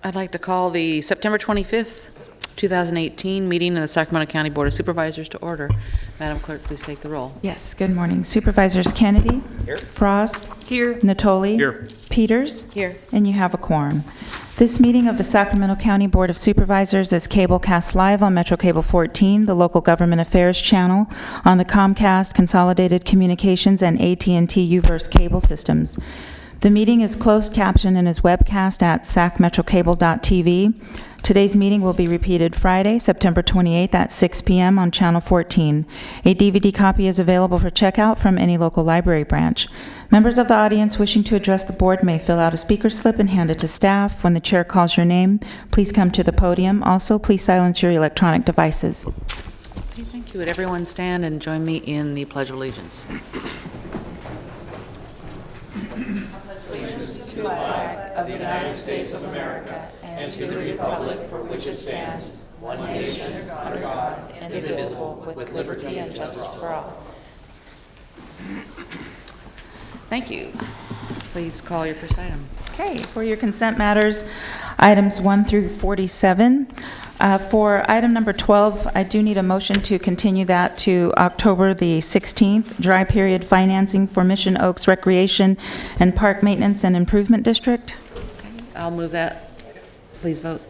I'd like to call the September 25th, 2018 meeting of the Sacramento County Board of Supervisors to order. Madam Clerk, please take the roll. Yes, good morning. Supervisors Kennedy? Here. Frost? Here. Natoli? Here. Peters? Here. And you have a quorum. This meeting of the Sacramento County Board of Supervisors is cablecast live on Metro Cable 14, the local government affairs channel, on the Comcast, Consolidated Communications, and AT&T Uverse cable systems. The meeting is closed captioned and is webcast at sacmetrocable.tv. Today's meeting will be repeated Friday, September 28th at 6 p.m. on Channel 14. A DVD copy is available for checkout from any local library branch. Members of the audience wishing to address the board may fill out a speaker slip and hand it to staff. When the chair calls your name, please come to the podium. Also, please silence your electronic devices. Okay, thank you. Would everyone stand and join me in the Pledge of Allegiance? To the flag of the United States of America and to the republic for which it stands, one nation, under God, indivisible, with liberty and justice for all. Thank you. Please call your first item. Okay, for your consent matters, items 1 through 47. For item number 12, I do need a motion to continue that to October the 16th, dry period financing for Mission Oaks Recreation and Park Maintenance and Improvement District. Okay, I'll move that. Please vote.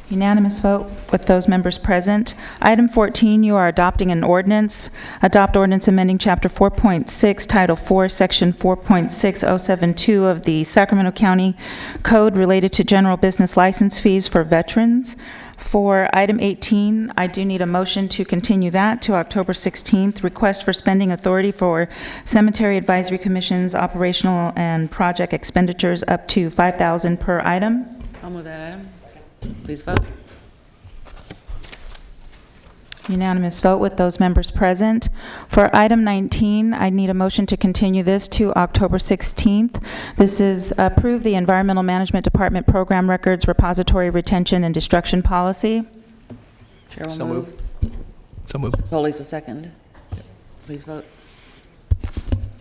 Unanimous vote with those members present. Item 14, you are adopting an ordinance. Adopt ordinance amending Chapter 4.6, Title 4, Section 4.6072 of the Sacramento County Code related to general business license fees for veterans. For item 18, I do need a motion to continue that to October 16th. Request for spending authority for Cemetery Advisory Commission's operational and project expenditures up to $5,000 per item. I'll move that item. Please vote. Unanimous vote with those members present. For item 19, I need a motion to continue this to October 16th. This is approve the Environmental Management Department Program Records Repository Retention and Destruction Policy. Chair will move. So moved. Foley's a second. Please vote.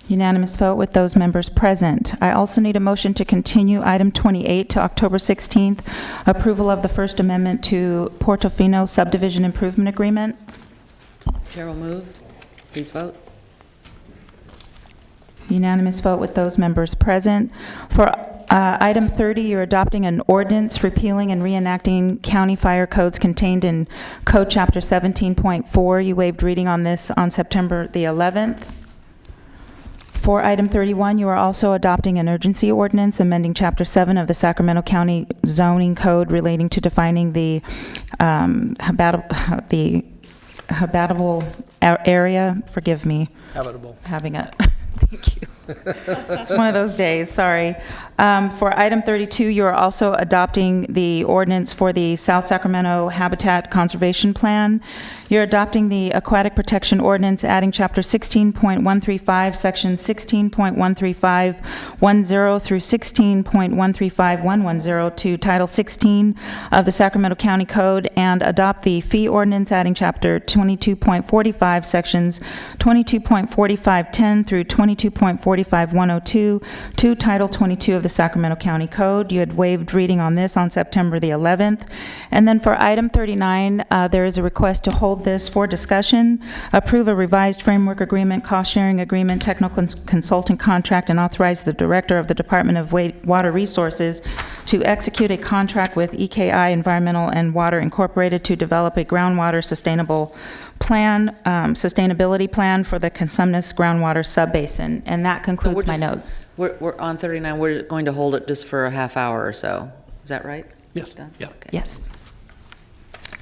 Unanimous vote with those members present. I also need a motion to continue item 28 to October 16th, approval of the First Amendment to Portofino Subdivision Improvement Agreement. Chair will move. Please vote. Unanimous vote with those members present. For item 30, you're adopting an ordinance repealing and reenacting county fire codes contained in Code Chapter 17.4. You waived reading on this on September the 11th. For item 31, you are also adopting an urgency ordinance amending Chapter 7 of the Sacramento County Zoning Code relating to defining the habitable area. Forgive me. Habitable. Having a thank you. It's one of those days, sorry. For item 32, you are also adopting the ordinance for the South Sacramento Habitat Conservation Plan. You're adopting the Aquatic Protection Ordinance, adding Chapter 16.135, Section 16.13510 through 16.135.110 to Title 16 of the Sacramento County Code, and adopt the Fee Ordinance, adding Chapter 22.45, Sections 22.4510 through 22.45.102 to Title 22 of the Sacramento County Code. You had waived reading on this on September the 11th. And then for item 39, there is a request to hold this for discussion, approve a revised framework agreement, cost-sharing agreement, technical consultant contract, and authorize the Director of the Department of Water Resources to execute a contract with EKI Environmental and Water Incorporated to develop a groundwater sustainability plan for the Consumnes groundwater subbasin. And that concludes my notes. We're on 39. We're going to hold it just for a half hour or so. Is that right? Yes. Done? Yeah. Okay. Yes.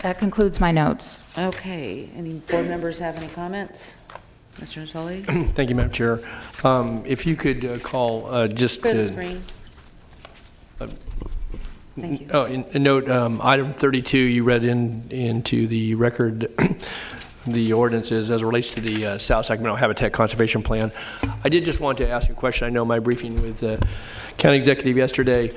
That concludes my notes. Okay. Any board members have any comments? Mr. Natoli? Thank you, Madam Chair. If you could call just Clear the to... screen. Thank you. Oh, and note, item 32, you read into the record the ordinances as it relates to the South Sacramento Habitat Conservation Plan. I did just want to ask a question. I know my briefing with the county executive yesterday,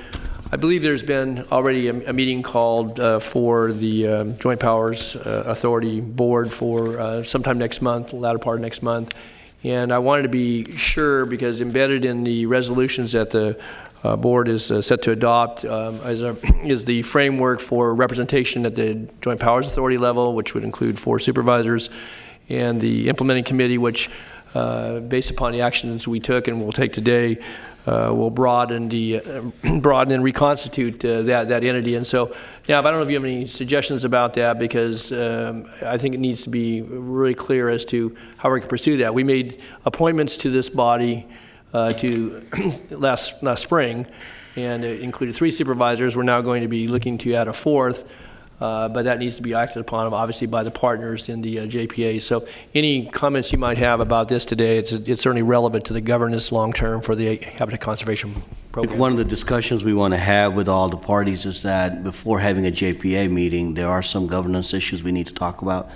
I believe there's been already a meeting called for the Joint Powers Authority Board for sometime next month, latter part of next month. And I wanted to be sure, because embedded in the resolutions that the board is set to adopt is the framework for representation at the Joint Powers Authority level, which would include 4 supervisors, and the implementing committee, which, based upon the actions we took and will take today, will broaden and reconstitute that entity. And so, yeah, but I don't know if you have any suggestions about that, because I think it needs to be really clear as to how we can pursue that. We made appointments to this body last spring, and it included 3 supervisors. We're now going to be looking to add a 4th, but that needs to be acted upon, obviously, by the partners in the JPA. So any comments you might have about this today, it's certainly relevant to the governance long-term for the habitat conservation program. One of the discussions we want to have with all the parties is that before having a JPA meeting, there are some governance issues we need to talk about.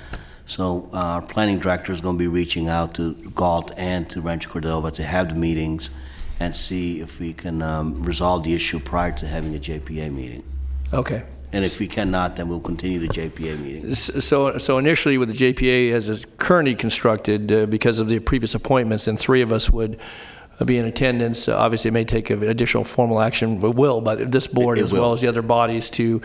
So our planning director is going to be reaching out to Galt and to Rancho Cordova to have the meetings and see if we can resolve the issue prior to having a JPA meeting. Okay. And if we cannot, then we'll continue the JPA meeting. So initially with the JPA as it's currently constructed, because of the previous appointments, then 3 of us would be in attendance. Obviously, it may take additional formal action, but will, but this board as well as the other bodies to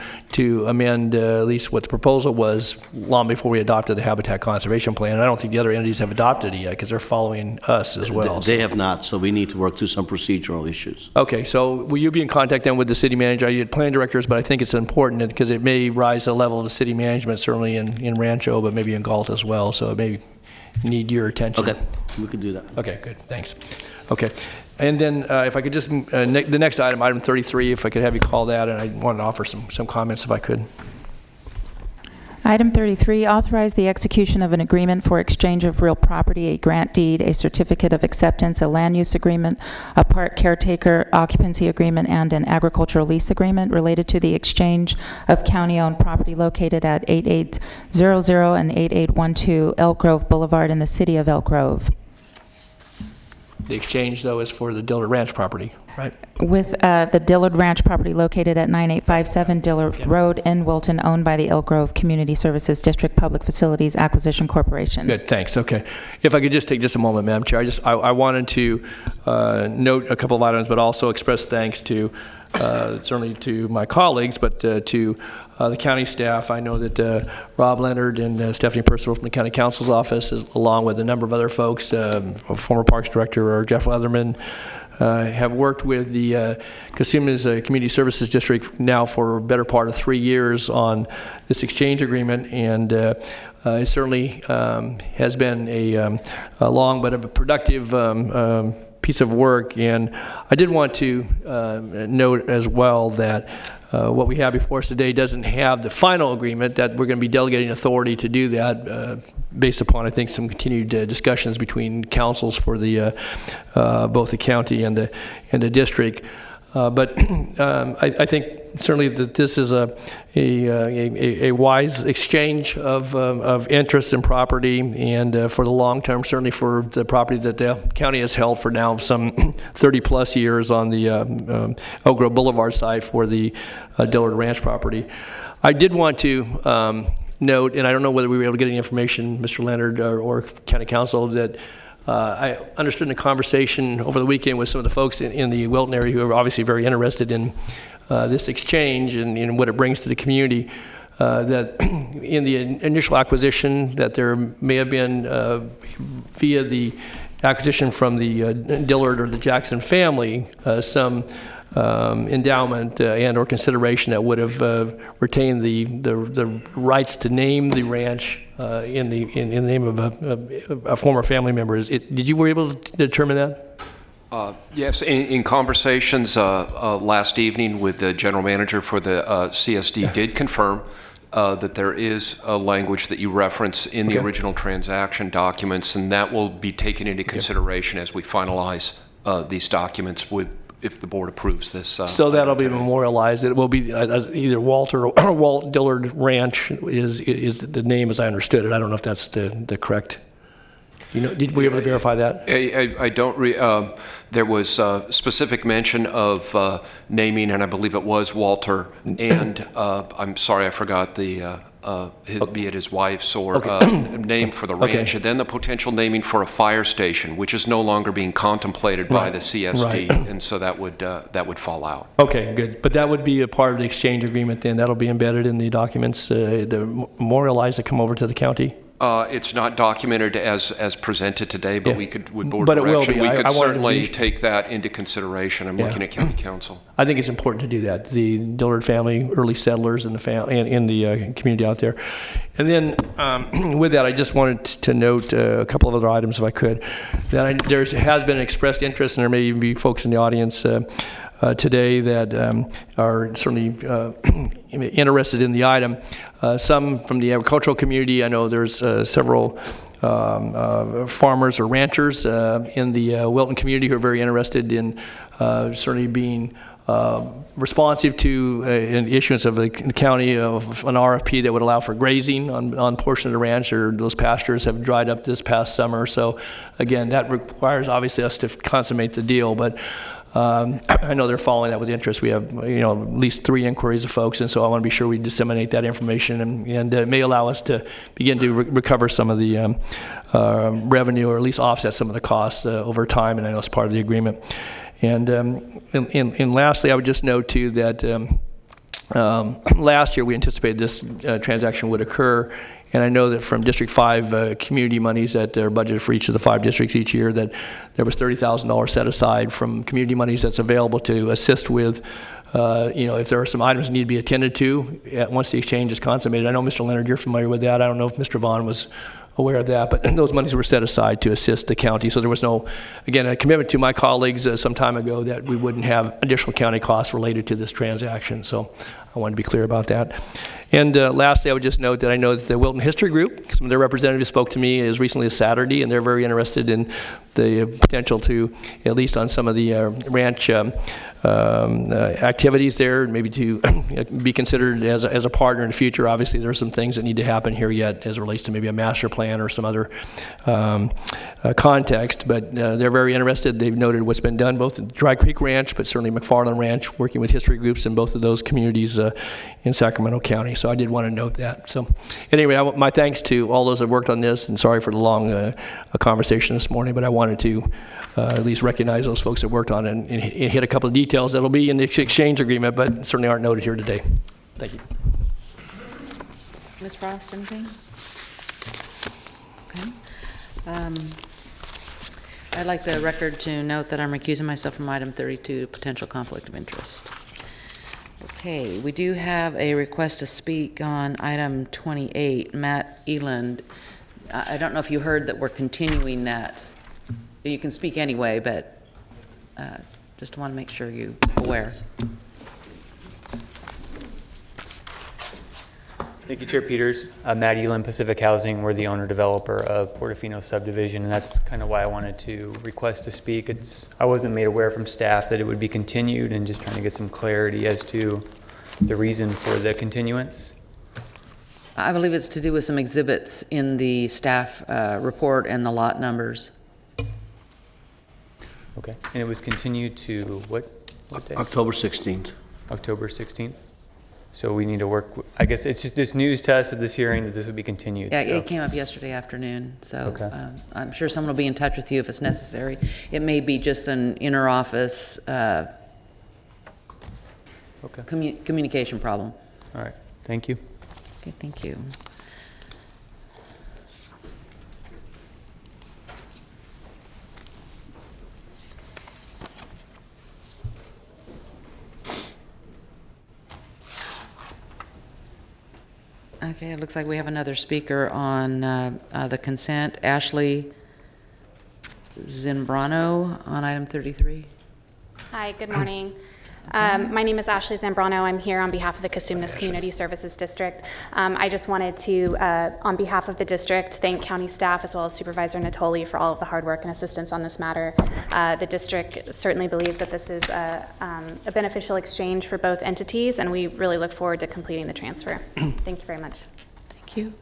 amend at least what the proposal was long before we adopted the Habitat Conservation Plan. And I don't think the other entities have adopted it yet, because they're following us as well. They have not, so we need to work through some procedural issues. Okay, so will you be in contact then with the city manager? I did plan directors, but I think it's important because it may rise to the level of the city management, certainly in Rancho, but maybe in Galt as well. So it may need your attention. Okay, we could do that. Okay, good, thanks. Okay, and then if I could just, the next item, item 33, if I could have you call that, and I wanted to offer some comments if I could. Item 33, authorize the execution of an agreement for exchange of real property, a grant deed, a certificate of acceptance, a land use agreement, a park caretaker occupancy agreement, and an agricultural lease agreement related to the exchange of county-owned property located at 8800 and 8812 Elk Grove Boulevard in the city of Elk Grove. The exchange, though, is for the Dillard Ranch property, right? With the Dillard Ranch property located at 9857 Dillard Road in Wilton, owned by the Elk Grove Community Services District Public Facilities Acquisition Corporation. Good, thanks. Okay. If I could just take just a moment, Madam Chair. I wanted to note a couple of items, but also express thanks to certainly to my colleagues, but to the county staff. I know that Rob Leonard and Stephanie Percival from the County Council's office, along with a number of other folks, former Parks Director or Jeff Leatherman, have worked with the Casuma's Community Services District now for a better part of 3 years on this exchange agreement, and it certainly has been a long but a productive piece of work. And I did want to note as well that what we have before us today doesn't have the final agreement, that we're going to be delegating authority to do that based upon, I think, some continued discussions between councils for the both the county and the district. But I think certainly that this is a wise exchange of interest in property, and for the long term, certainly for the property that the county has held for now some 30 plus years on the Elk Grove Boulevard site for the Dillard Ranch property. I did want to note, and I don't know whether we were able to get any information, Mr. Leonard or County Council, that I understood in a conversation over the weekend with some of the folks in the Wilton area who are obviously very interested in this exchange and what it brings to the community, that in the initial acquisition that there may have been via the acquisition from the Dillard or the Jackson family some endowment and or consideration that would have retained the rights to name the ranch in the name of a former family member. Did you were able to determine that? Yes, in conversations last evening with the general manager for the CSD did confirm that there is a language that you reference in the original transaction documents, and that will be taken into consideration as we finalize these documents if the board approves this. So that'll be memorialized. It will be either Walter or Walt Dillard Ranch is the name as I understood it. I don't know if that's the correct. You know, were you able to verify that? I don't. There was specific mention of naming, and I believe it was Walter. And I'm sorry, I forgot the be it his wife's or Okay. name for the Okay. ranch, and then the potential naming for a fire station, which is no longer being contemplated by Right. the CSD, Right. and so that would fall out. Okay, good. But that would be a part of the exchange agreement then? That'll be embedded in the documents, the memorialized that come over to the county? It's not documented as presented today, but Yeah. we could, with board But it will direction, be. we I could wanted to certainly be- take that into consideration. I'm Yeah. looking at county council. I think it's important to do that. The Dillard family, early settlers in the community out there. And then with that, I just wanted to note a couple of other items, if I could. That there has been expressed interest, and there may even be folks in the audience today that are certainly interested in the item. Some from the agricultural community. I know there's several farmers or ranchers in the Wilton community who are very interested in certainly being responsive to an issuance of the county of an RFP that would allow for grazing on portion of the ranch, or those pastures have dried up this past summer. So again, that requires obviously us to consummate the deal, but I know they're following that with interest. We have, at least 3 inquiries of folks, and so I want to be sure we disseminate that information, and it may allow us to begin to recover some of the revenue, or at least offset some of the costs over time, and I know it's part of the agreement. And lastly, I would just note too that last year we anticipated this transaction would occur. And I know that from District 5 community monies that are budgeted for each of the 5 districts each year, that there was $30,000 set aside from community monies that's available to assist with, if there are some items that need to be attended to once the exchange is consummated. I know, Mr. Leonard, you're familiar with that. I don't know if Mr. Vaughn was aware of that, but those monies were set aside to assist the county. So there was no, again, a commitment to my colleagues some time ago that we wouldn't have additional county costs related to this transaction. So I wanted to be clear about that. And lastly, I would just note that I know that the Wilton History Group, some of their representatives spoke to me as recently as Saturday, and they're very interested in the potential to, at least on some of the ranch activities there, maybe to be considered as a partner in the future. Obviously, there are some things that need to happen here yet as it relates to maybe a master plan or some other context, but they're very interested. They've noted what's been done both at Dry Creek Ranch, but certainly McFarland Ranch, working with history groups in both of those communities in Sacramento County. So I did want to note that. So anyway, my thanks to all those that worked on this, and sorry for the long conversation this morning, but I wanted to at least recognize those folks that worked on it and hit a couple of details that'll be in the exchange agreement, but certainly aren't noted here today. Thank you. Ms. Frost, anything? Okay. I'd like the record to note that I'm recusing myself from item 32, potential conflict of interest. Okay, we do have a request to speak on item 28, Matt Eland. I don't know if you heard that we're continuing that. You can speak anyway, but just want to make sure you're aware. Thank you, Chair Peters. Matt Elam, Pacific Housing. We're the owner-developer of Portofino subdivision, and that's kind of why I wanted to request to speak. I wasn't made aware from staff that it would be continued, and just trying to get some clarity as to the reason for the continuance. I believe it's to do with some exhibits in the staff report and the lot numbers. Okay. And it was continued to what day? October 16th. October 16th? So we need to work, I guess it's just this news test at this hearing that this would be continued. Yeah, so. it came up yesterday afternoon, so Okay. I'm sure someone will be in touch with you if it's necessary. It may be just an inter-office communication problem. All right. Thank you. Okay, thank you. Okay, it looks like we have another speaker on the consent. Ashley Zambrano on item 33. Hi, good morning. My name is Ashley Zambrano. I'm here on behalf of the Cosumnes Community Services District. I just wanted to, on behalf of the district, thank county staff as well as Supervisor Natoli for all of the hard work and assistance on this matter. The district certainly believes that this is a beneficial exchange for both entities, and we really look forward to completing the transfer. Thank you very much. Thank you.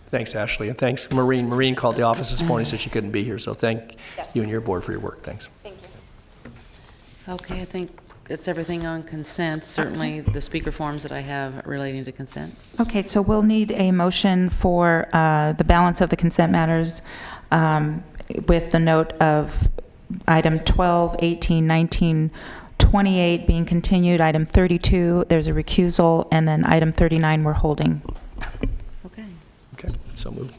Thanks, Ashley, and thanks, Maureen. Maureen called the office this morning, said she couldn't be here, so thank Yes. you and your board for your work. Thanks. Thank you. Okay, I think it's everything on consent, certainly the speaker forms that I have relating to consent. Okay, so we'll need a motion for the balance of the consent matters with the note of item 12, 18, 19, 28 being continued, item 32, there's a recusal, and then item 39 we're holding. Okay. Okay, so moved.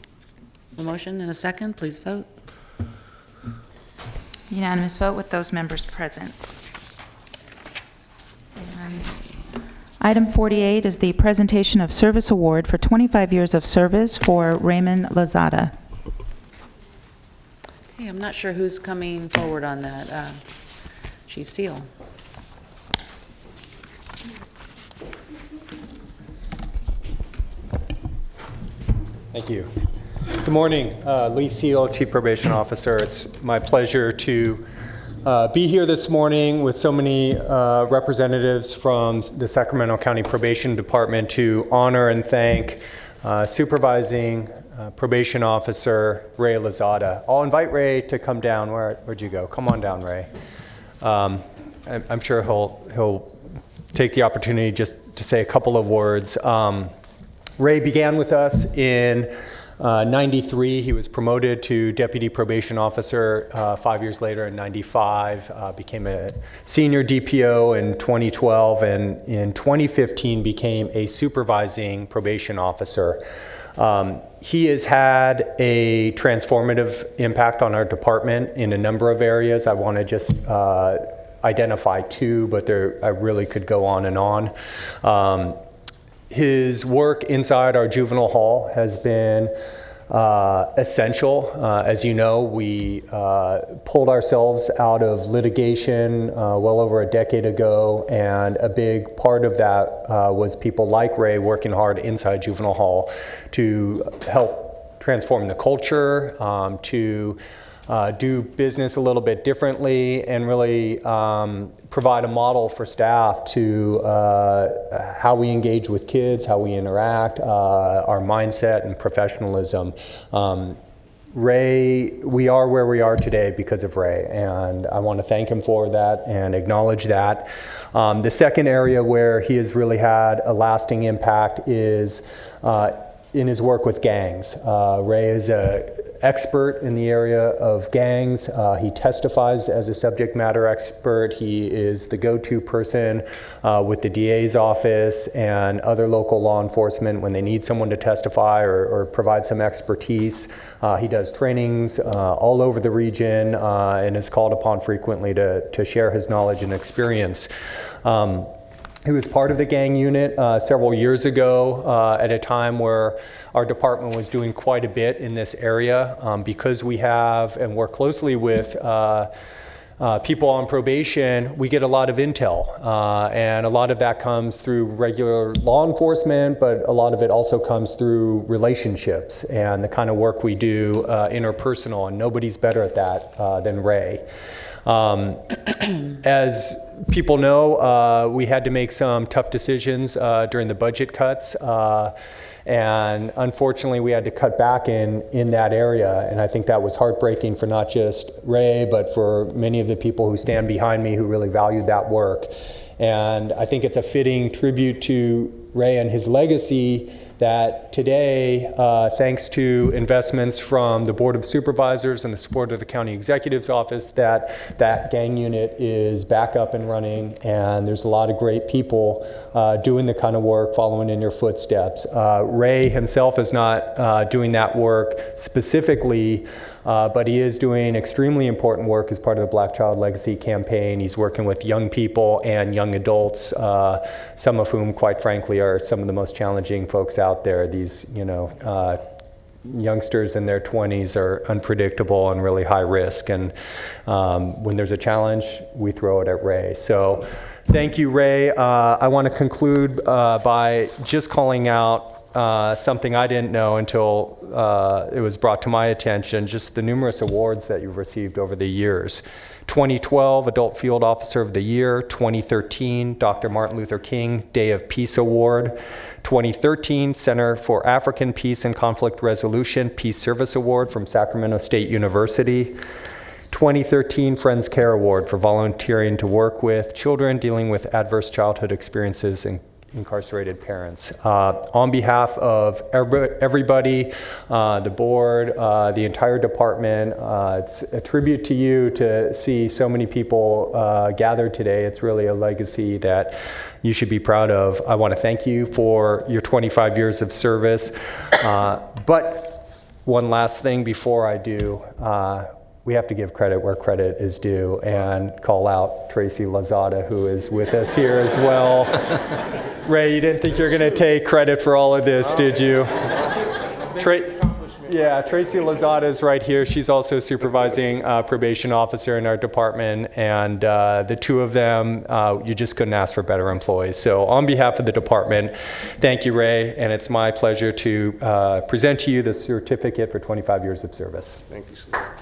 A motion and a second, please vote. Unanimous vote with those members present. And item 48 is the presentation of service award for 25 years of service for Raymond Lazada. Okay, I'm not sure who's coming forward on that. Chief Seal. Thank you. Good morning, Lee Seal, Chief Probation Officer. It's my pleasure to be here this morning with so many representatives from the Sacramento County Probation Department to honor and thank Supervising Probation Officer Ray Lazada. I'll invite Ray to come down. Where'd you go? Come on down, Ray. I'm sure he'll take the opportunity just to say a couple of words. Ray began with us in 93. He was promoted to Deputy Probation Officer 5 years later in 95, became a Senior DPO in 2012, and in 2015 became a Supervising Probation Officer. He has had a transformative impact on our department in a number of areas. I want to just identify two, but I really could go on and on. His work inside our juvenile hall has been essential. As you know, we pulled ourselves out of litigation well over a decade ago, and a big part of that was people like Ray working hard inside juvenile hall to help transform the culture, to do business a little bit differently, and really provide a model for staff to how we engage with kids, how we interact, our mindset and professionalism. Ray, we are where we are today because of Ray, and I want to thank him for that and acknowledge that. The second area where he has really had a lasting impact is in his work with gangs. Ray is an expert in the area of gangs. He testifies as a subject matter expert. He is the go-to person with the DA's office and other local law enforcement when they need someone to testify or provide some expertise. He does trainings all over the region and is called upon frequently to share his knowledge and experience. He was part of the gang unit several years ago at a time where our department was doing quite a bit in this area because we have and work closely with people on probation. We get a lot of intel, and a lot of that comes through regular law enforcement, but a lot of it also comes through relationships and the kind of work we do interpersonal, and nobody's better at that than Ray. As people know, we had to make some tough decisions during the budget cuts, and unfortunately we had to cut back in that area, and I think that was heartbreaking for not just Ray, but for many of the people who stand behind me who really valued that work. And I think it's a fitting tribute to Ray and his legacy that today, thanks to investments from the Board of Supervisors and the support of the County Executive's Office, that gang unit is back up and running, and there's a lot of great people doing the kind of work following in your footsteps. Ray himself is not doing that work specifically, but he is doing extremely important work as part of the Black Child Legacy campaign. He's working with young people and young adults, some of whom, quite frankly, are some of the most challenging folks out there. These, youngsters in their 20s are unpredictable and really high risk. And when there's a challenge, we throw it at Ray. So thank you, Ray. I want to conclude by just calling out something I didn't know until it was brought to my attention, just the numerous awards that you've received over the years. 2012, Adult Field Officer of the Year. 2013, Dr. Martin Luther King Day of Peace Award. 2013, Center for African Peace and Conflict Resolution Peace Service Award from Sacramento State University. 2013 Friends Care Award for volunteering to work with children dealing with adverse childhood experiences and incarcerated parents. On behalf of everybody, the board, the entire department, it's a tribute to you to see so many people gathered today. It's really a legacy that you should be proud of. I want to thank you for your 25 years of service. But one last thing before I do, we have to give credit where credit is due and call out Tracy Lozada, who is with us here as well. Ray, you didn't think you were going to take credit for all of this, did you? Yeah, Tracy Lozada is right here. She's also supervising probation officer in our department, and the two of them, you just couldn't ask for better employees. So on behalf of the department, thank you, Ray, and it's my pleasure to present to you the certificate for 25 years of service. Thank you, sir.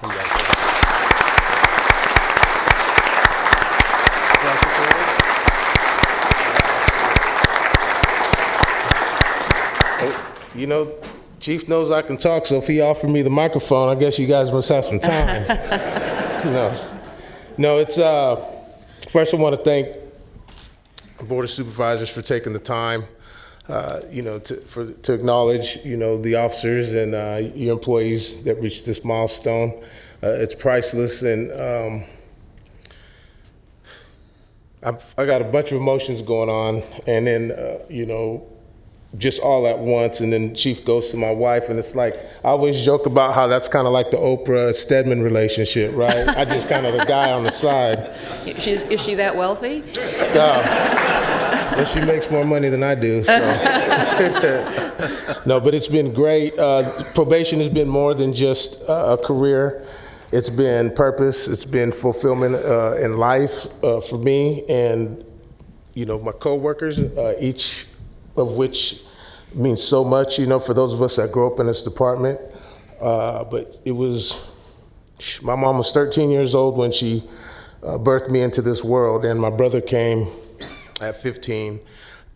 You know, Chief knows I can talk, so if he offered me the microphone, I guess you guys must have some time. No, it's, first I want to thank the Board of Supervisors for taking the time, to acknowledge, the officers and your employees that reached this milestone. It's priceless, and I got a bunch of emotions going on, and then, just all at once, and then Chief goes to my wife, and it's like, I always joke about how that's kind of like the Oprah Stedman relationship, right? I just kind of the guy on the side. Is she that wealthy? Well, she makes more money than I do, so. No, but it's been great. Probation has been more than just a career. It's been purpose. It's been fulfillment in life for me and, my coworkers, each of which means so much, for those of us that grew up in this department. But it was, my mom was 13 years old when she birthed me into this world, and my brother came at 15,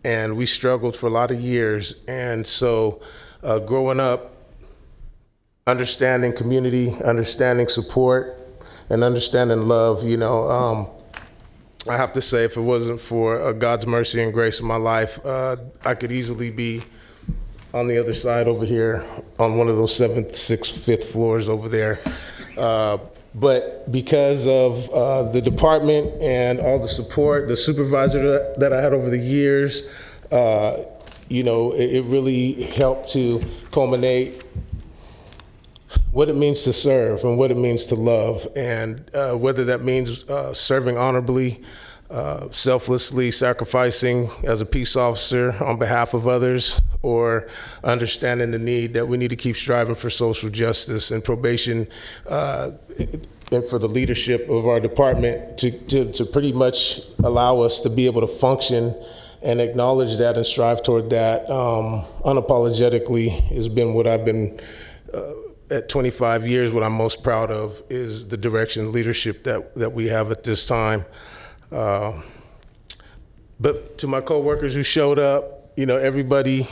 and we struggled for a lot of years. And so growing up, understanding community, understanding support, and understanding love, I have to say, if it wasn't for God's mercy and grace in my life, I could easily be on the other side over here on one of those 7th, 6th, 5th floors over there. But because of the department and all the support, the supervisor that I had over the years, it really helped to culminate what it means to serve and what it means to love, and whether that means serving honorably, selflessly, sacrificing as a peace officer on behalf of others, or understanding the need that we need to keep striving for social justice and probation, and for the leadership of our department to pretty much allow us to be able to function and acknowledge that and strive toward that unapologetically has been what I've been at 25 years, what I'm most proud of is the direction and leadership that we have at this time. But to my coworkers who showed up, everybody,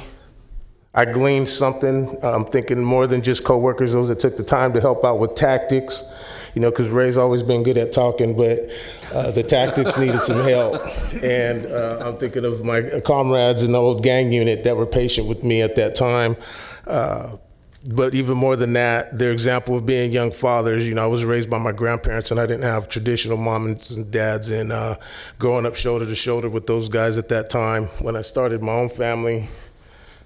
I gleaned something. I'm thinking more than just coworkers, those that took the time to help out with tactics, because Ray's always been good at talking, but the tactics needed some help. And I'm thinking of my comrades in the old gang unit that were patient with me at that time. But even more than that, their example of being young fathers. I was raised by my grandparents, and I didn't have traditional moms and dads. And growing up shoulder to shoulder with those guys at that time, when I started my own family,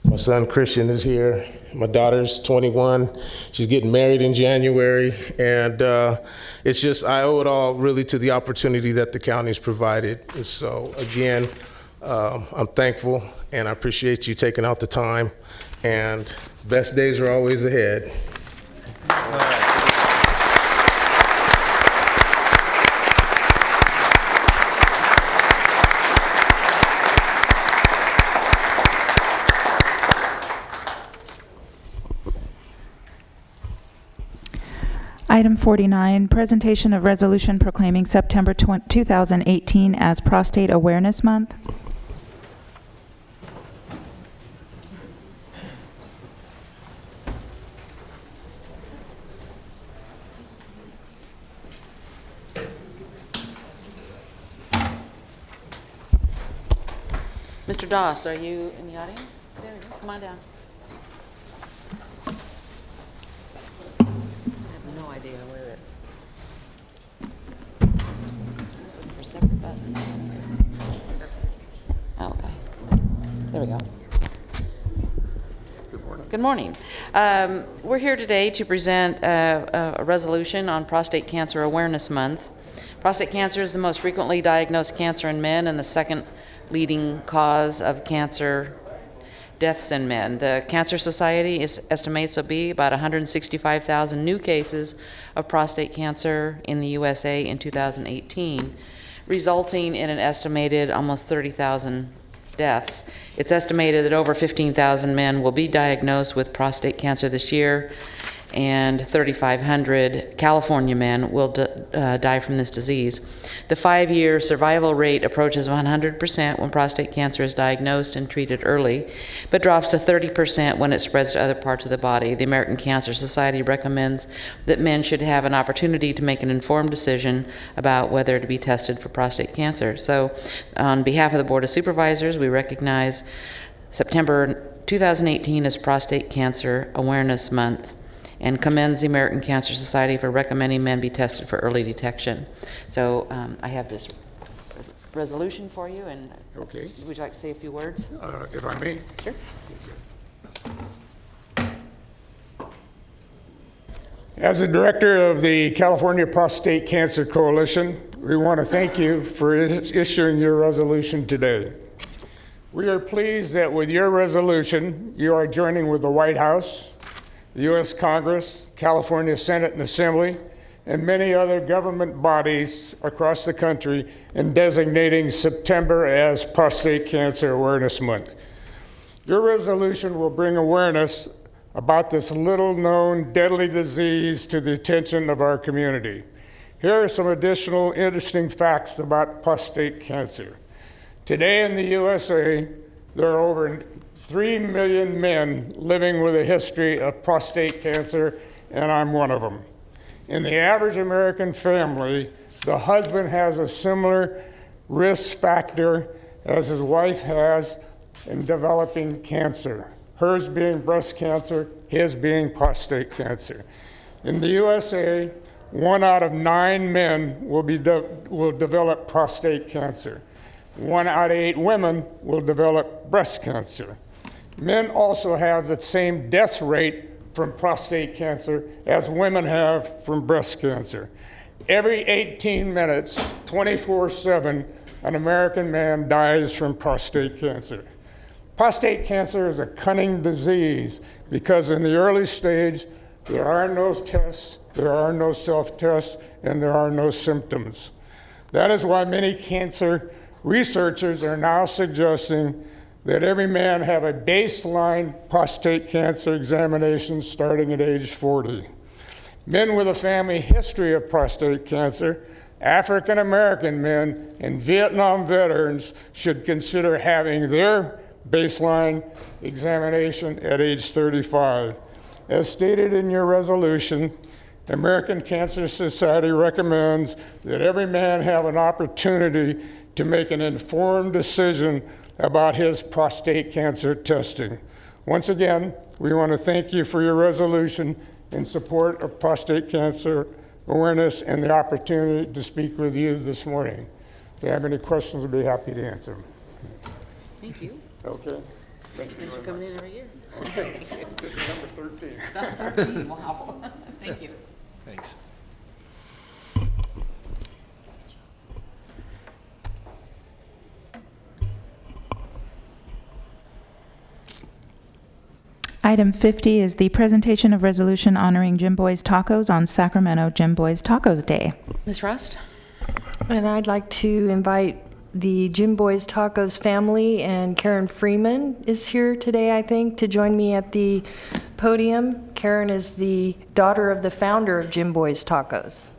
my son Christian is here. My daughter's 21. She's getting married in January. And it's just, I owe it all really to the opportunity that the county's provided. And so again, I'm thankful, and I appreciate you taking out the time. And best days are always ahead. Item 49, presentation of resolution proclaiming September 2018 as Prostate Awareness Month. Mr. Doss, are you in the audience? There we go. Come on down. I have no idea where it. Just looking for separate buttons. Okay. There we go. Good morning. We're here today to present a resolution on Prostate Cancer Awareness Month. Prostate cancer is the most frequently diagnosed cancer in men and the second leading cause of cancer deaths in men. The Cancer Society estimates there'll be about 165,000 new cases of prostate cancer in the USA in 2018, resulting in an estimated almost 30,000 deaths. It's estimated that over 15,000 men will be diagnosed with prostate cancer this year, and 3,500 California men will die from this disease. The 5-year survival rate approaches 100% when prostate cancer is diagnosed and treated early, but drops to 30% when it spreads to other parts of the body. The American Cancer Society recommends that men should have an opportunity to make an informed decision about whether to be tested for prostate cancer. So, on behalf of the Board of Supervisors, we recognize September 2018 as Prostate Cancer Awareness Month, and commends the American Cancer Society for recommending men be tested for early detection. So I have this resolution for you, and Okay. would you like to say a few words? If I may. Sure. As the director of the California Prostate Cancer Coalition, we want to thank you for issuing your resolution today. We are pleased that with your resolution, you are joining with the White House, the U.S. Congress, California Senate and Assembly, and many other government bodies across the country in designating September as Prostate Cancer Awareness Month. Your resolution will bring awareness about this little-known deadly disease to the attention of our community. Here are some additional interesting facts about prostate cancer. Today in the USA, there are over 3 million men living with a history of prostate cancer, and I'm one of them. In the average American family, the husband has a similar risk factor as his wife has in developing cancer, hers being breast cancer, his being prostate cancer. In the USA, 1 out of 9 men will develop prostate cancer. 1 out of 8 women will develop breast cancer. Men also have the same death rate from prostate cancer as women have from breast cancer. Every 18 minutes, 24/7, an American man dies from prostate cancer. Prostate cancer is a cunning disease because in the early stage, there are no tests, there are no self-tests, and there are no symptoms. That is why many cancer researchers are now suggesting that every man have a baseline prostate cancer examination starting at age 40. Men with a family history of prostate cancer, African American men, and Vietnam veterans should consider having their baseline examination at age 35. As stated in your resolution, the American Cancer Society recommends that every man have an opportunity to make an informed decision about his prostate cancer testing. Once again, we want to thank you for your resolution in support of prostate cancer awareness and the opportunity to speak with you this morning. If you have any questions, I'd be happy to answer them. Thank you. Okay. Thanks for coming in every year. Okay. This is number 13. 13, wow. Thank you. Thanks. Item 50 is the presentation of resolution honoring Jim Boy's Tacos on Sacramento Jim Boy's Tacos Day. Ms. Frost? And I'd like to invite the Jim Boy's Tacos family, and Karen Freeman is here today, I think, to join me at the podium. Karen is the daughter of the founder of Jim Boy's Tacos.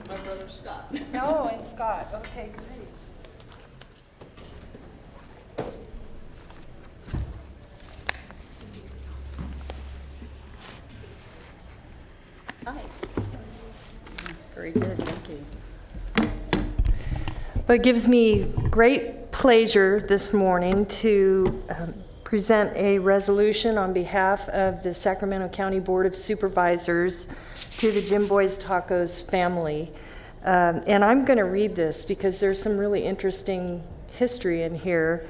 My brother Scott. Oh, and Scott. Okay, great. Hi. Very good, thank you. But it gives me great pleasure this morning to present a resolution on behalf of the Sacramento County Board of Supervisors to the Jim Boy's Tacos family. And I'm going to read this because there's some really interesting history in here.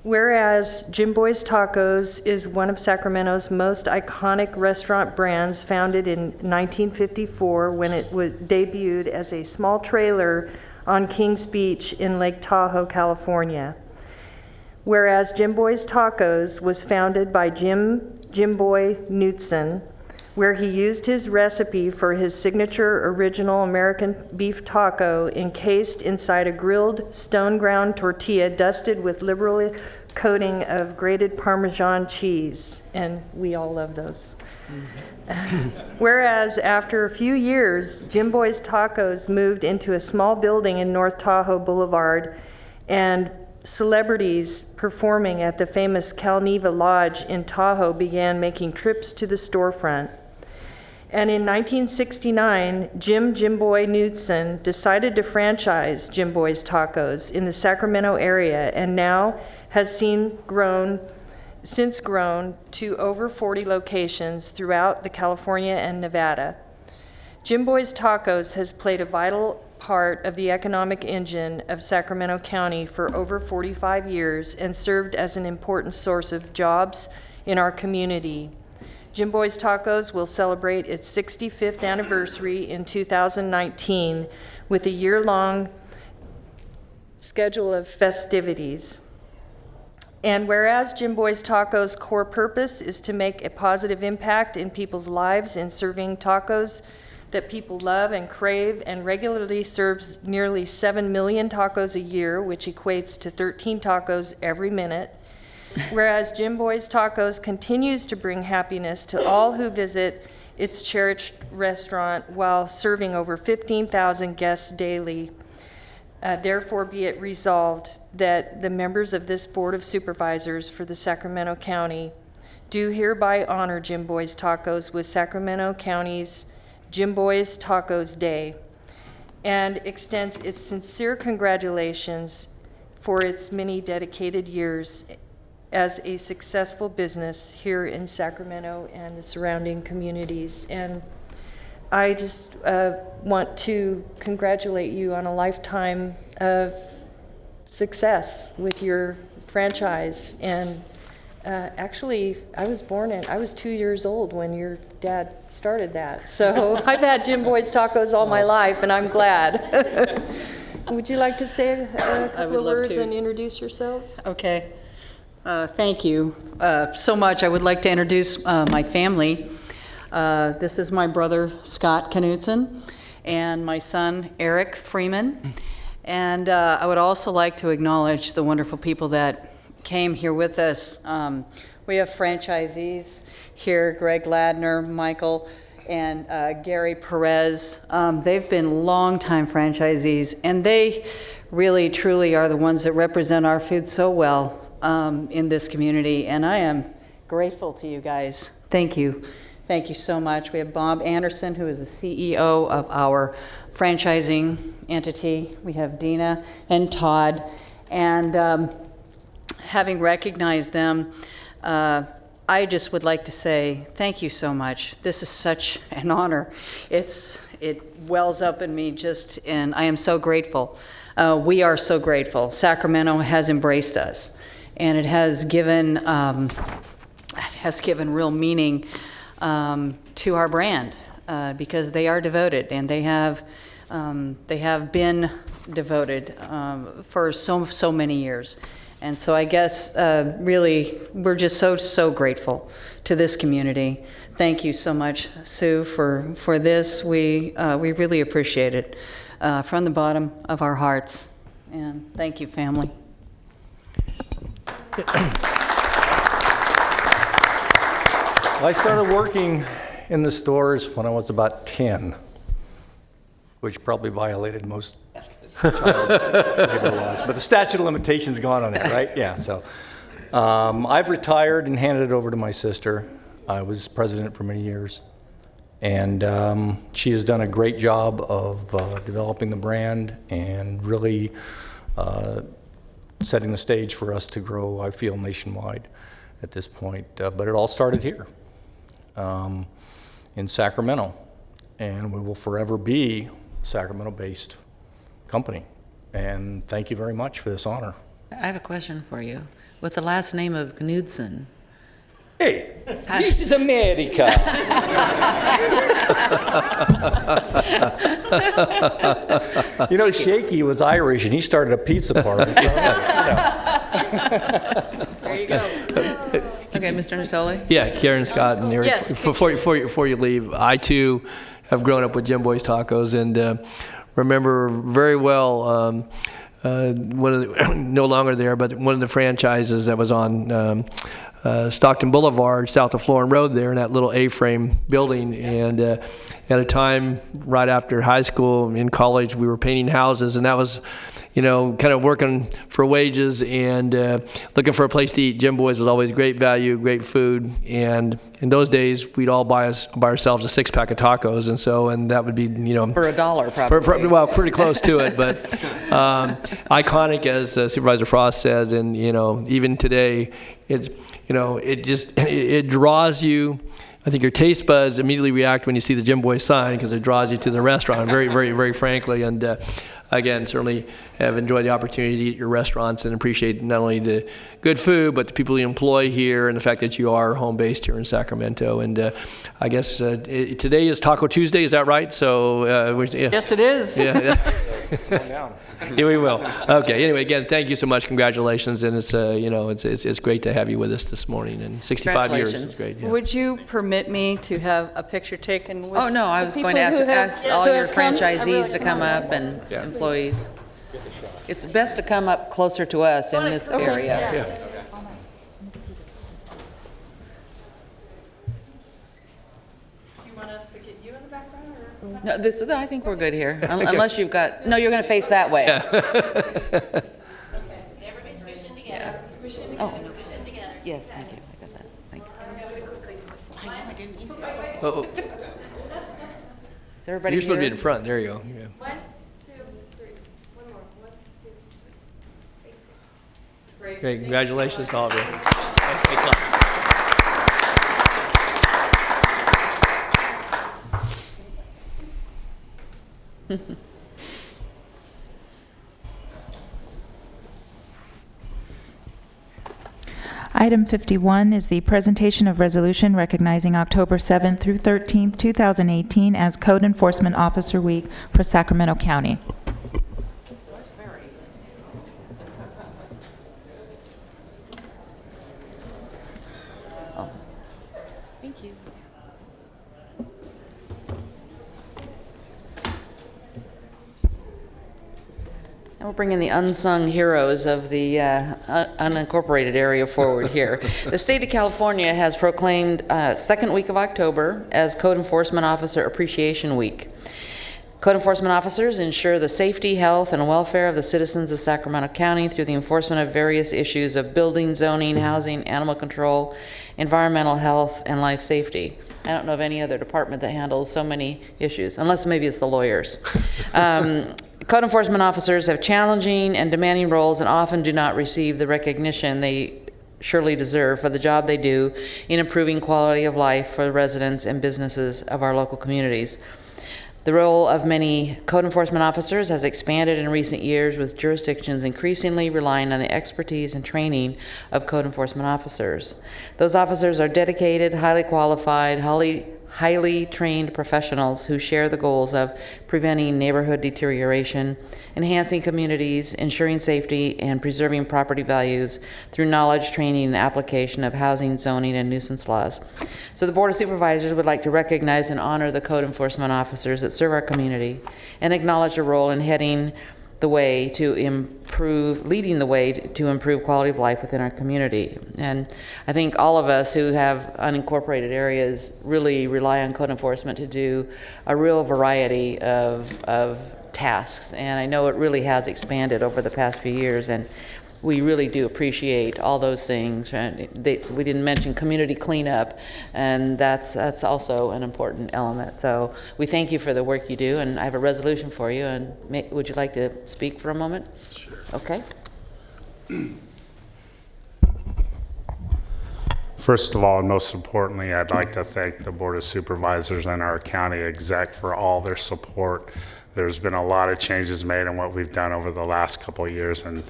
Whereas Jim Boy's Tacos is one of Sacramento's most iconic restaurant brands, founded in 1954 when it debuted as a small trailer on Kings Beach in Lake Tahoe, California. Whereas Jim Boy's Tacos was founded by Jim Boy Knutson, where he used his recipe for his signature original American beef taco encased inside a grilled stone ground tortilla dusted with liberal coating of grated Parmesan cheese. And we all love those. Whereas after a few years, Jim Boy's Tacos moved into a small building in North Tahoe Boulevard, and celebrities performing at the famous Calneva Lodge in Tahoe began making trips to the storefront. And in 1969, Jim Boy Knutson decided to franchise Jim Boy's Tacos in the Sacramento area, and now has since grown to over 40 locations throughout the California and Nevada. Jim Boy's Tacos has played a vital part of the economic engine of Sacramento County for over 45 years and served as an important source of jobs in our community. Jim Boy's Tacos will celebrate its 65th anniversary in 2019 with a year-long schedule of festivities. And whereas Jim Boy's Tacos' core purpose is to make a positive impact in people's lives in serving tacos that people love and crave, and regularly serves nearly 7 million tacos a year, which equates to 13 tacos every minute. Whereas Jim Boy's Tacos continues to bring happiness to all who visit its cherished restaurant while serving over 15,000 guests daily. Therefore, be it resolved that the members of this Board of Supervisors for the Sacramento County do hereby honor Jim Boy's Tacos with Sacramento County's Jim Boy's Tacos Day, and extends its sincere congratulations for its many dedicated years as a successful business here in Sacramento and the surrounding communities. And I just want to congratulate you on a lifetime of success with your franchise. And actually, I was 2 years old when your dad started that. So I've had Jim Boy's Tacos all my life, and I'm glad. Would you like to say a couple of words and introduce yourselves? Okay. Thank you so much. I would like to introduce my family. This is my brother, Scott Knutson, and my son, Eric Freeman. And I would also like to acknowledge the wonderful people that came here with us. We have franchisees here, Greg Ladner, Michael, and Gary Perez. They've been longtime franchisees, and they really, truly are the ones that represent our food so well in this community, and I am grateful to you guys. Thank you. Thank you so much. We have Bob Anderson, who is the CEO of our franchising entity. We have Dina and Todd, and having recognized them, I just would like to say thank you so much. This is such an honor. It wells up in me and I am so grateful. We are so grateful. Sacramento has embraced us, and it has given real meaning to our brand because they are devoted, and they have been devoted for so many years. And so I guess really we're just so grateful to this community. Thank you so much, Sue, for this. We really appreciate it from the bottom of our hearts. And thank you, family. I started working in the stores when I was about 10, which probably violated most child labor laws. But the statute of limitations gone on that, right? Yeah, so I've retired and handed it over to my sister. I was president for many years. And she has done a great job of developing the brand and really setting the stage for us to grow, I feel, nationwide at this point. But it all started here in Sacramento, and we will forever be a Sacramento-based company. And thank you very much for this honor. I have a question for you. With the last name of Knudsen. Hey, this is America. You know, Shaky was Irish, and he started a pizza party. So, There you go. Okay, Mr. Natoli? Yeah, Karen, Scott, and Eric. Yes. Before you leave, I too have grown up with Jim Boy's Tacos, and remember very well one of the, no longer there, but one of the franchises that was on Stockton Boulevard, south of Florin Road there, in that little A-frame building. And at a time right after high school, in college, we were painting houses, and that was, you know, kind of working for wages and looking for a place to eat. Jim Boy's was always great value, great food, and in those days, we'd all buy ourselves a 6-pack of tacos, and that would be, you know, For $1, probably. well, pretty close to it, but iconic, as Supervisor Frost says, and, you know, even today, it's, you know, it draws you. I think your taste buds immediately react when you see the Jim Boy sign, because it draws you to the restaurant, very, very, very frankly. And again, certainly have enjoyed the opportunity to eat at your restaurants and appreciate not only the good food, but the people you employ here and the fact that you are home-based here in Sacramento. And I guess today is Taco Tuesday, is that right? So, yeah. Yes, it is. Yeah. Yeah, we will. Okay. Anyway, again, thank you so much. Congratulations, and it's you know, it's great to have you with us this morning. And 65 years is great. Yeah. Would you permit me to have a picture taken with? Oh, no, I was the going to people ask who have- all who your have come? I franchisees really to come can't. up and employees. It's best to come up closer to us in this Okay. area. Yeah. Do you want us to get you in the background, or? No, I think we're good here, unless you've got, no, you're going to face that way. Everybody squishing together. Squishing together. Oh. Squishing together. Yes, thank you. I got that. Thanks. I didn't mean to. Oh, Is everybody you're supposed to be here? in front. There you go. Yeah. 1, 2, 3. One more. 1, 2, 3. Thanks. Great. Congratulations to all of you. Thanks a lot. Item 51 is the presentation of resolution recognizing October 7th through 13th, 2018 as Code Enforcement Officer Week for Sacramento County. Thank you. And we're bringing the unsung heroes of the unincorporated area forward here. The state of California has proclaimed second week of October as Code Enforcement Officer Appreciation Week. Code enforcement officers ensure the safety, health, and welfare of the citizens of Sacramento County through the enforcement of various issues of building, zoning, housing, animal control, environmental health, and life safety. I don't know of any other department that handles so many issues, unless maybe it's the lawyers. Code enforcement officers have challenging and demanding roles and often do not receive the recognition they surely deserve for the job they do in improving quality of life for the residents and businesses of our local communities. The role of many code enforcement officers has expanded in recent years, with jurisdictions increasingly relying on the expertise and training of code enforcement officers. Those officers are dedicated, highly qualified, highly trained professionals who share the goals of preventing neighborhood deterioration, enhancing communities, ensuring safety, and preserving property values through knowledge, training, and application of housing, zoning, and nuisance laws. So the Board of Supervisors would like to recognize and honor the code enforcement officers that serve our community and acknowledge their role in leading the way to improve quality of life within our community. And I think all of us who have unincorporated areas really rely on code enforcement to do a real variety of tasks. And I know it really has expanded over the past few years, and we really do appreciate all those things. We didn't mention community cleanup, and that's also an important element. So we thank you for the work you do, and I have a resolution for you. And would you like to speak for a moment? Sure. Okay. First of all, and most importantly, I'd like to thank the Board of Supervisors and our county exec for all their support. There's been a lot of changes made in what we've done over the last couple of years, and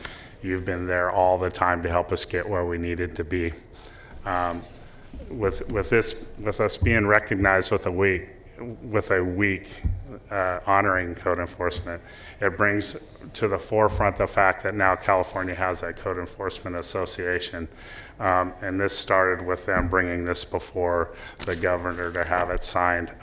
you've been there all the time to help us get where we needed to be. With us being recognized with a week honoring code enforcement, it brings to the forefront the fact that now California has a code enforcement association. And this started with them bringing this before the governor to have it signed.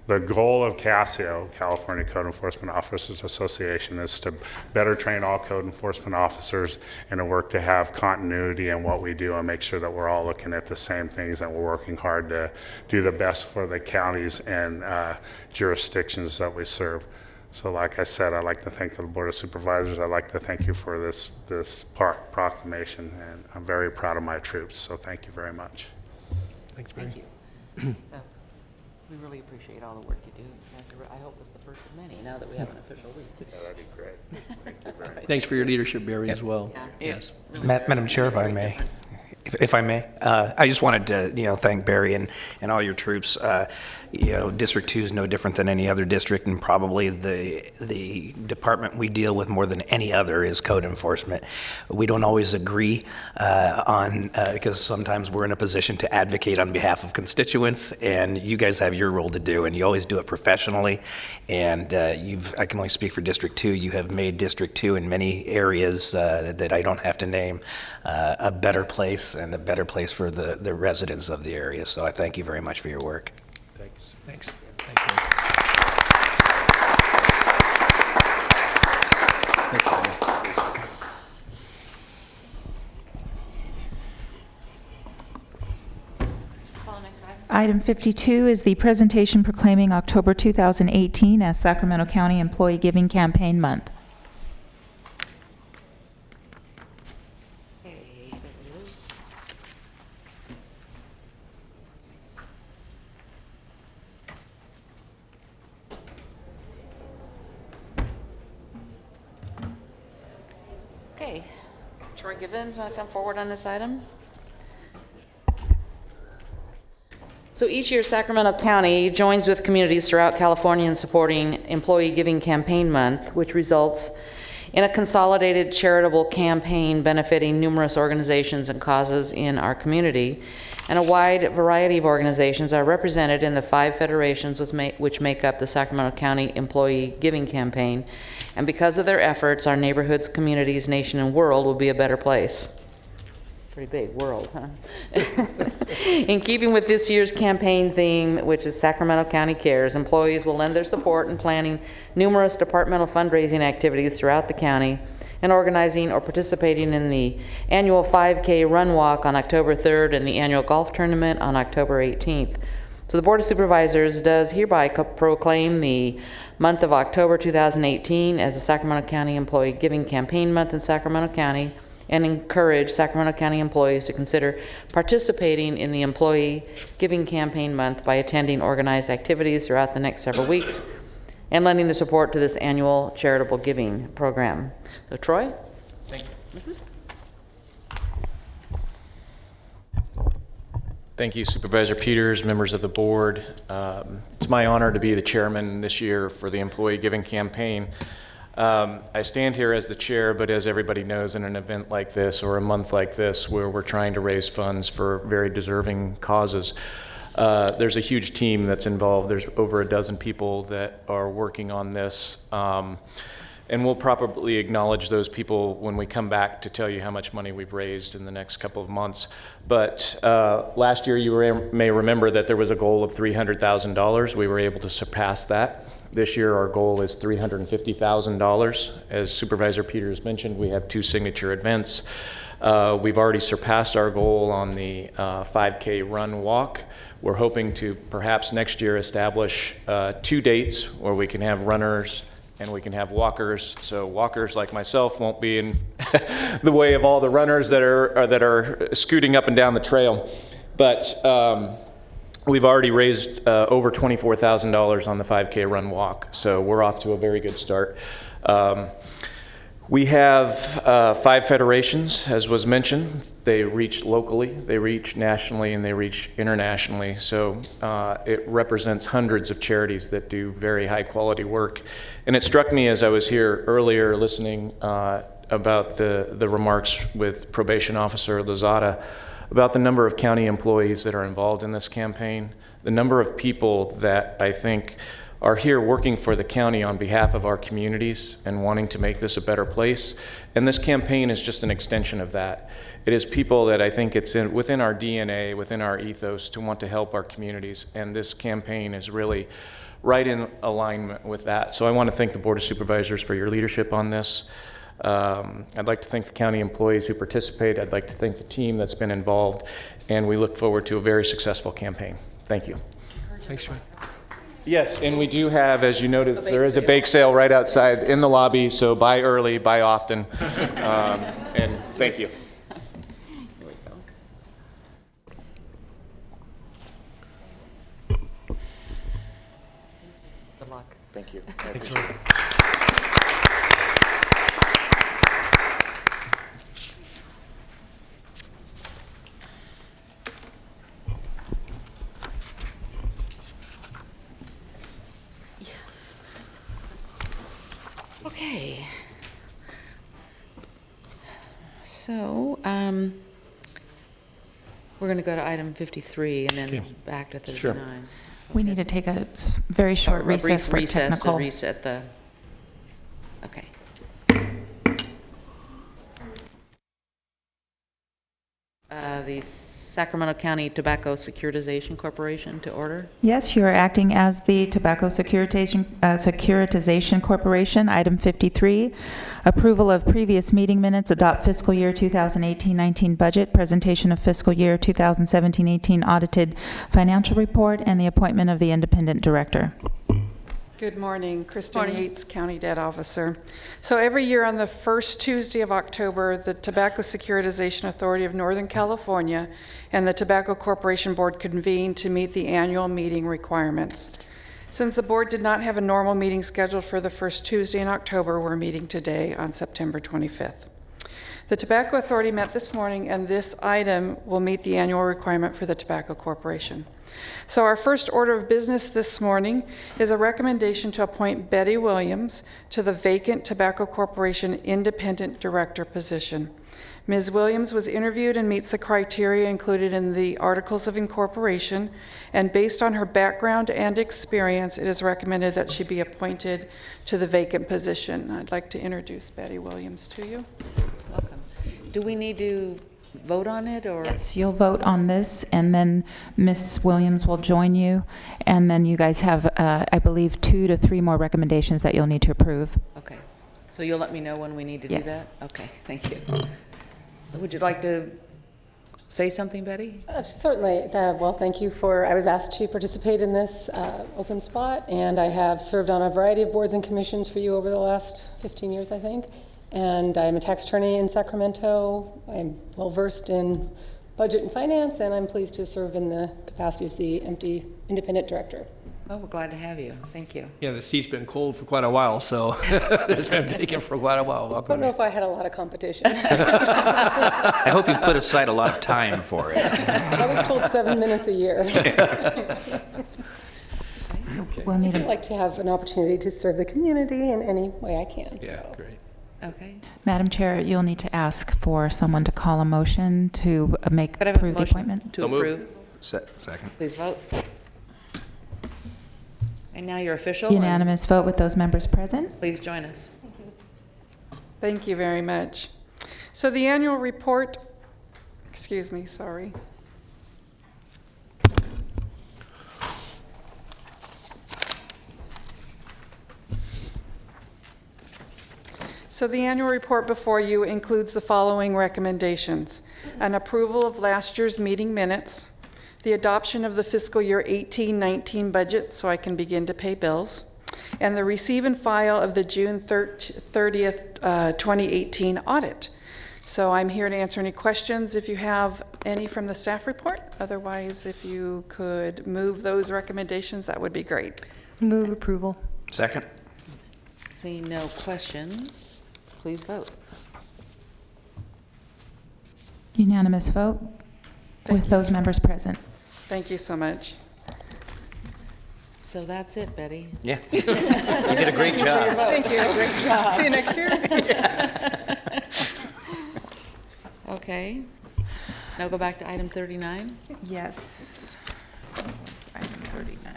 The goal of CASIO, California Code Enforcement Officers Association, is to better train all code enforcement officers and to work to have continuity in what we do and make sure that we're all looking at the same things and we're working hard to do the best for the counties and jurisdictions that we serve. So like I said, I'd like to thank the Board of Supervisors. I'd like to thank you for this proclamation, and I'm very proud of my troops, so thank you very much. Thanks, Barry. Thank you. So, we really appreciate all the work you do. I hope it's the first of many, now that we have an official week. Yeah, that'd be great. Thank you very much. Thanks for your leadership, Barry, as well. Yeah. Yes. Really Madam Chair, if I may. If I may, I just wanted to, thank Barry and all your troops. District 2 is no different than any other district, and probably the department we deal with more than any other is code enforcement. We don't always agree because sometimes we're in a position to advocate on behalf of constituents, and you guys have your role to do, and you always do it professionally. And I can only speak for District 2. You have made District 2 in many areas that I don't have to name a better place, and a better place for the residents of the area. So I thank you very much for your work. Thanks. Thanks. Thanks, Barry. Item 52 is the presentation proclaiming October 2018 as Sacramento County Employee Giving Campaign Month. Okay, there it is. Okay, Troy Givens, want to come forward on this item? So each year, Sacramento County joins with communities throughout California in supporting Employee Giving Campaign Month, which results in a consolidated charitable campaign benefiting numerous organizations and causes in our community. And a wide variety of organizations are represented in the 5 federations which make up the Sacramento County Employee Giving Campaign. And because of their efforts, our neighborhoods, communities, nation, and world will be a better place. Pretty big world, huh? In keeping with this year's campaign theme, which is Sacramento County Cares, employees will lend their support in planning numerous departmental fundraising activities throughout the county and organizing or participating in the annual 5K run walk on October 3rd and the annual golf tournament on October 18th. So the Board of Supervisors does hereby proclaim the month of October 2018 as the Sacramento County Employee Giving Campaign Month in Sacramento County, and encourage Sacramento County employees to consider participating in the Employee Giving Campaign Month by attending organized activities throughout the next several weeks and lending their support to this annual charitable giving program. So, Troy? Thank you. Thank you, Supervisor Peters, members of the board. It's my honor to be the chairman this year for the Employee Giving Campaign. I stand here as the chair, but as everybody knows, in an event like this or a month like this where we're trying to raise funds for very deserving causes, there's a huge team that's involved. There's over a dozen people that are working on this, and we'll probably acknowledge those people when we come back to tell you how much money we've raised in the next couple of months. But last year, you may remember that there was a goal of $300,000. We were able to surpass that. This year, our goal is $350,000. As Supervisor Peters mentioned, we have 2 signature events. We've already surpassed our goal on the 5K run walk. We're hoping to perhaps next year establish 2 dates where we can have runners and we can have walkers. So walkers like myself won't be in the way of all the runners that are scooting up and down the trail. But we've already raised over $24,000 on the 5K run walk, so we're off to a very good start. We have 5 federations, as was mentioned. They reach locally, they reach nationally, and they reach internationally. So it represents hundreds of charities that do very high quality work. And it struck me as I was here earlier listening about the remarks with Probation Officer Lozada about the number of county employees that are involved in this campaign, the number of people that I think are here working for the county on behalf of our communities and wanting to make this a better place. And this campaign is just an extension of that. It is people that I think it's within our DNA, within our ethos to want to help our communities. And this campaign is really right in alignment with that. So I want to thank the Board of Supervisors for your leadership on this. I'd like to thank the county employees who participate. I'd like to thank the team that's been involved. And we look forward to a very successful campaign. Thank you. Thanks, John. Yes, and we do have, as you noticed, there is a bake sale right outside in the lobby, so buy early, buy often, and thank you. Good luck. Thank you. Thanks, Okay. So, we're going to go to item 53 and then Okay. back to 39. Sure. We need to take a very short A recess brief for recess technical. to reset the, okay. The Sacramento County Tobacco Securitization Corporation to order. Yes, you are acting as the Tobacco Securitization Corporation. Item 53, approval of previous meeting minutes, adopt fiscal year 2018-19 budget, presentation of fiscal year 2017-18 audited financial report, and the appointment of the independent director. Good morning. Kristen Yates, County Debt Officer. So every year on the first Tuesday of October, the Tobacco Securitization Authority of Northern California and the Tobacco Corporation Board convene to meet the annual meeting requirements. Since the board did not have a normal meeting scheduled for the first Tuesday in October, we're meeting today on September 25th. The Tobacco Authority met this morning, and this item will meet the annual requirement for the Tobacco Corporation. So our first order of business this morning is a recommendation to appoint Betty Williams to the vacant Tobacco Corporation Independent Director position. Ms. Williams was interviewed and meets the criteria included in the Articles of Incorporation, and based on her background and experience, it is recommended that she be appointed to the vacant position. I'd like to introduce Betty Williams to you. Welcome. Do we need to vote on it, or? Yes, you'll vote on this, and then Ms. Williams will join you, and then you guys have, I believe, 2 to 3 more recommendations that you'll need to approve. Okay. So you'll let me know when we need to do Yes. that? Okay, thank you. Would you like to say something, Betty? Certainly. Well, thank you for, I was asked to participate in this open spot, and I have served on a variety of boards and commissions for you over the last 15 years, I think. And I'm a tax attorney in Sacramento. I'm well-versed in budget and finance, and I'm pleased to serve in the capacity as the independent director. Well, we're glad to have you. Thank you. Yeah, the seat's been cold for quite a while, so it's been vacant for quite a while. I Welcome. don't know if I had a lot of competition. I hope you put aside a lot of time for it. I was told 7 minutes a year. We'll need I'd like to have an opportunity to serve the community in any way I can. Yeah, so. great. Okay. Madam Chair, you'll need to ask for someone to call a motion to Could I have a approve the motion appointment. to approve? Second. Please vote. And now you're official. and Unanimous vote with those members present. Please join us. Thank you very much. So the annual report, excuse me, sorry. So the annual report before you includes the following recommendations: an approval of last year's meeting minutes, the adoption of the fiscal year 18-19 budget so I can begin to pay bills, and the receive and file of the June 30th, 2018 audit. So I'm here to answer any questions if you have any from the staff report. Otherwise, if you could move those recommendations, that would be great. Move approval. Second. Seeing no questions, please vote. Unanimous vote with those members present. Thank you so much. So that's it, Betty. Yeah. You did a great job. Thank you. Great job. See you next year. Okay. Now go back to item 39. Yes. What's item 39?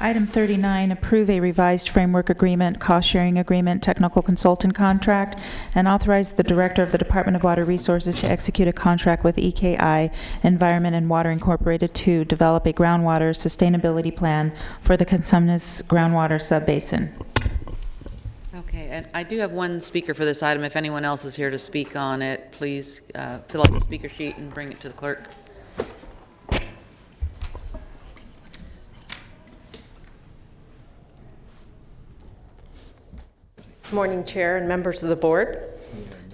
Item 39, approve a revised framework agreement, cost-sharing agreement, technical consultant contract, and authorize the Director of the Department of Water Resources to execute a contract with EKI Environment and Water Incorporated to develop a groundwater sustainability plan for the Consumnes groundwater subbasin. Okay, and I do have one speaker for this item. If anyone else is here to speak on it, please fill out your speaker sheet and bring it to the clerk. Good morning, Chair and members of the board.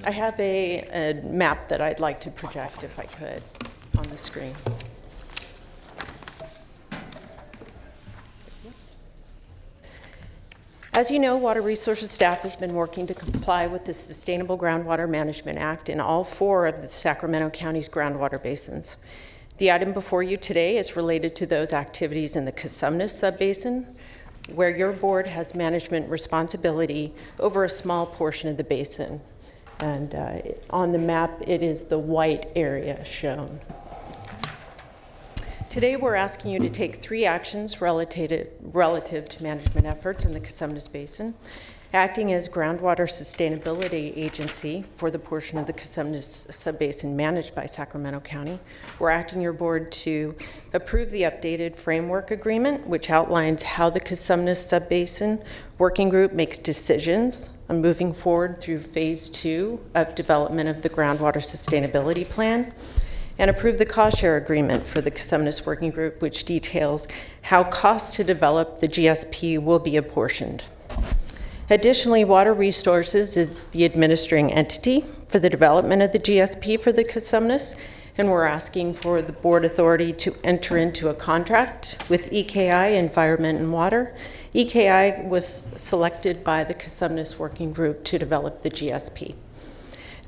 I have a map that I'd like to project, if I could, on the screen. As you know, Water Resources staff has been working to comply with the Sustainable Groundwater Management Act in all 4 of the Sacramento County's groundwater basins. The item before you today is related to those activities in the Consumnes subbasin, where your board has management responsibility over a small portion of the basin. And on the map, it is the white area shown. Today, we're asking you to take 3 actions relative to management efforts in the Consumnes Basin. Acting as groundwater sustainability agency for the portion of the Consumnes subbasin managed by Sacramento County, we're asking your board to approve the updated framework agreement, which outlines how the Consumnes subbasin working group makes decisions on moving forward through phase 2 of development of the groundwater sustainability plan, and approve the cost share agreement for the Consumnes working group, which details how costs to develop the GSP will be apportioned. Additionally, Water Resources is the administering entity for the development of the GSP for the Consumnes, and we're asking for the board authority to enter into a contract with EKI Environment and Water. EKI was selected by the Consumnes working group to develop the GSP.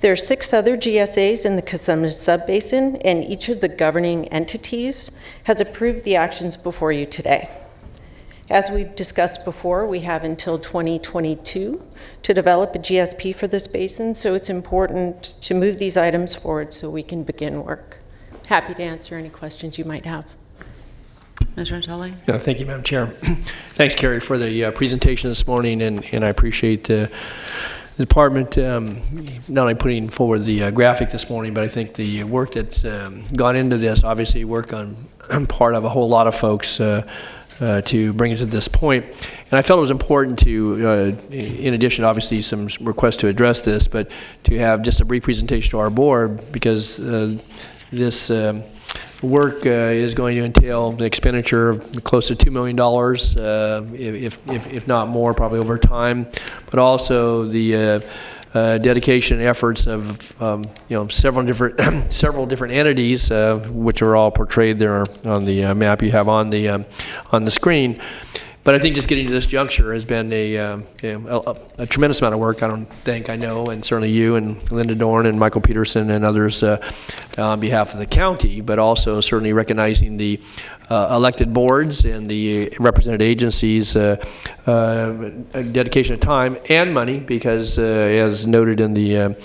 There are 6 other GSAs in the Consumnes subbasin, and each of the governing entities has approved the actions before you today. As we've discussed before, we have until 2022 to develop a GSP for this basin, so it's important to move these items forward so we can begin work. Happy to answer any questions you might have. Mr. Antoli? Yeah, thank you, Madam Chair. Thanks, Carrie, for the presentation this morning, and I appreciate the department not only putting forward the graphic this morning, but I think the work that's gone into this, obviously work on part of a whole lot of folks to bring it to this point. And I felt it was important to, in addition, obviously, some requests to address this, but to have just a brief presentation to our board, because this work is going to entail the expenditure of close to $2 million, if not more, probably over time, but also the dedication and efforts of several different entities, which are all portrayed there on the map you have on the screen. But I think just getting to this juncture has been a tremendous amount of work. I know, and certainly you and Linda Dorn and Michael Peterson and others on behalf of the county, but also certainly recognizing the elected boards and the represented agencies' dedication of time and money, because as noted in the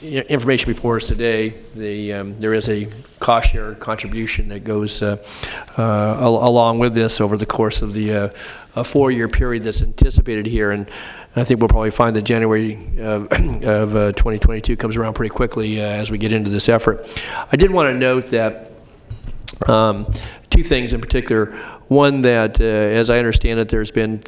information before us today, there is a cost share contribution that goes along with this over the course of the 4-year period that's anticipated here. And I think we'll probably find that January of 2022 comes around pretty quickly as we get into this effort. I did want to note that 2 things in particular. One, that as I understand it, there's been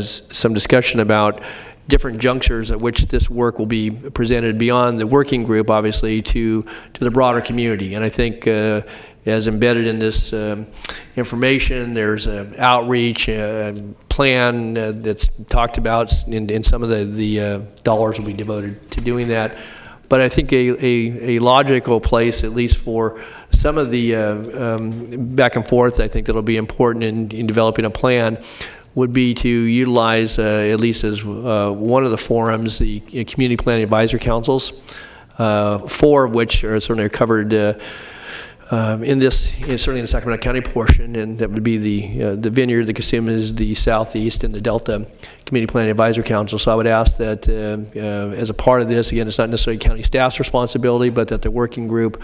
some discussion about different junctures at which this work will be presented beyond the working group, obviously, to the broader community. And I think as embedded in this information, there's an outreach plan that's talked about, in some of the dollars will be devoted to doing that. But I think a logical place, at least for some of the back and forth, I think that'll be important in developing a plan, would be to utilize, at least as one of the forums, the Community Planning Advisory Councils, 4 of which are certainly covered in this, certainly in the Sacramento County portion, and that would be the Vineyard, the Casumas, the Southeast, and the Delta Community Planning Advisory Council. So I would ask that as a part of this, again, it's not necessarily county staff's responsibility, but that the working group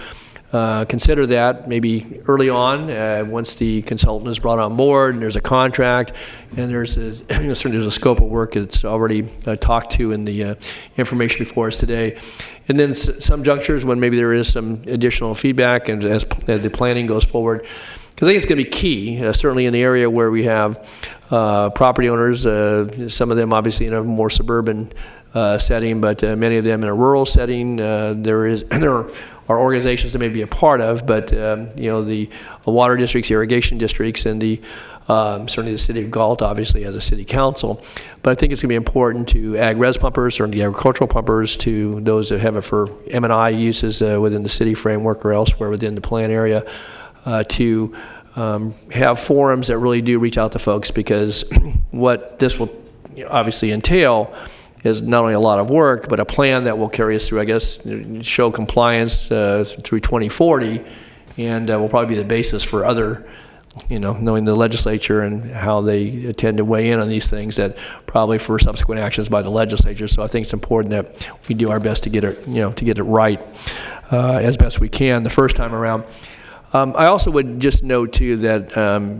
consider that maybe early on, once the consultant is brought on board and there's a contract and there's certainly there's a scope of work that's already talked to in the information before us today. And then some junctures when maybe there is some additional feedback and as the planning goes forward. Because I think it's going to be key, certainly in the area where we have property owners, some of them obviously in a more suburban setting, but many of them in a rural setting. There are organizations that may be a part of, but the water districts, irrigation districts, and the certainly the city of Galt obviously has a city council. But I think it's going to be important to ag-res pumpers or the agricultural pumpers, to those that have it for M&I uses within the city framework or elsewhere within the plan area, to have forums that really do reach out to folks, because what this will obviously entail is not only a lot of work, but a plan that will carry us through, I guess, show compliance through 2040, and will probably be the basis for other, knowing the legislature and how they tend to weigh in on these things, that probably for subsequent actions by the legislature. So I think it's important that we do our best to get it, to get it right as best we can the first time around. I also would just note, too, that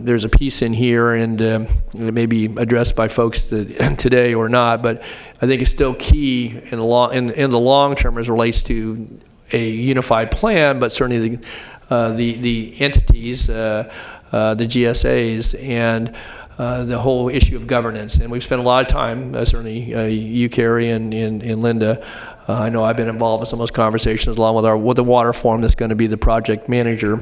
there's a piece in here, and it may be addressed by folks today or not, but I think it's still key in the long term as it relates to a unified plan, but certainly the entities, the GSAs, and the whole issue of governance. And we've spent a lot of time, certainly you, Carrie, and Linda. I know I've been involved in some of those conversations along with the water forum that's going to be the project manager.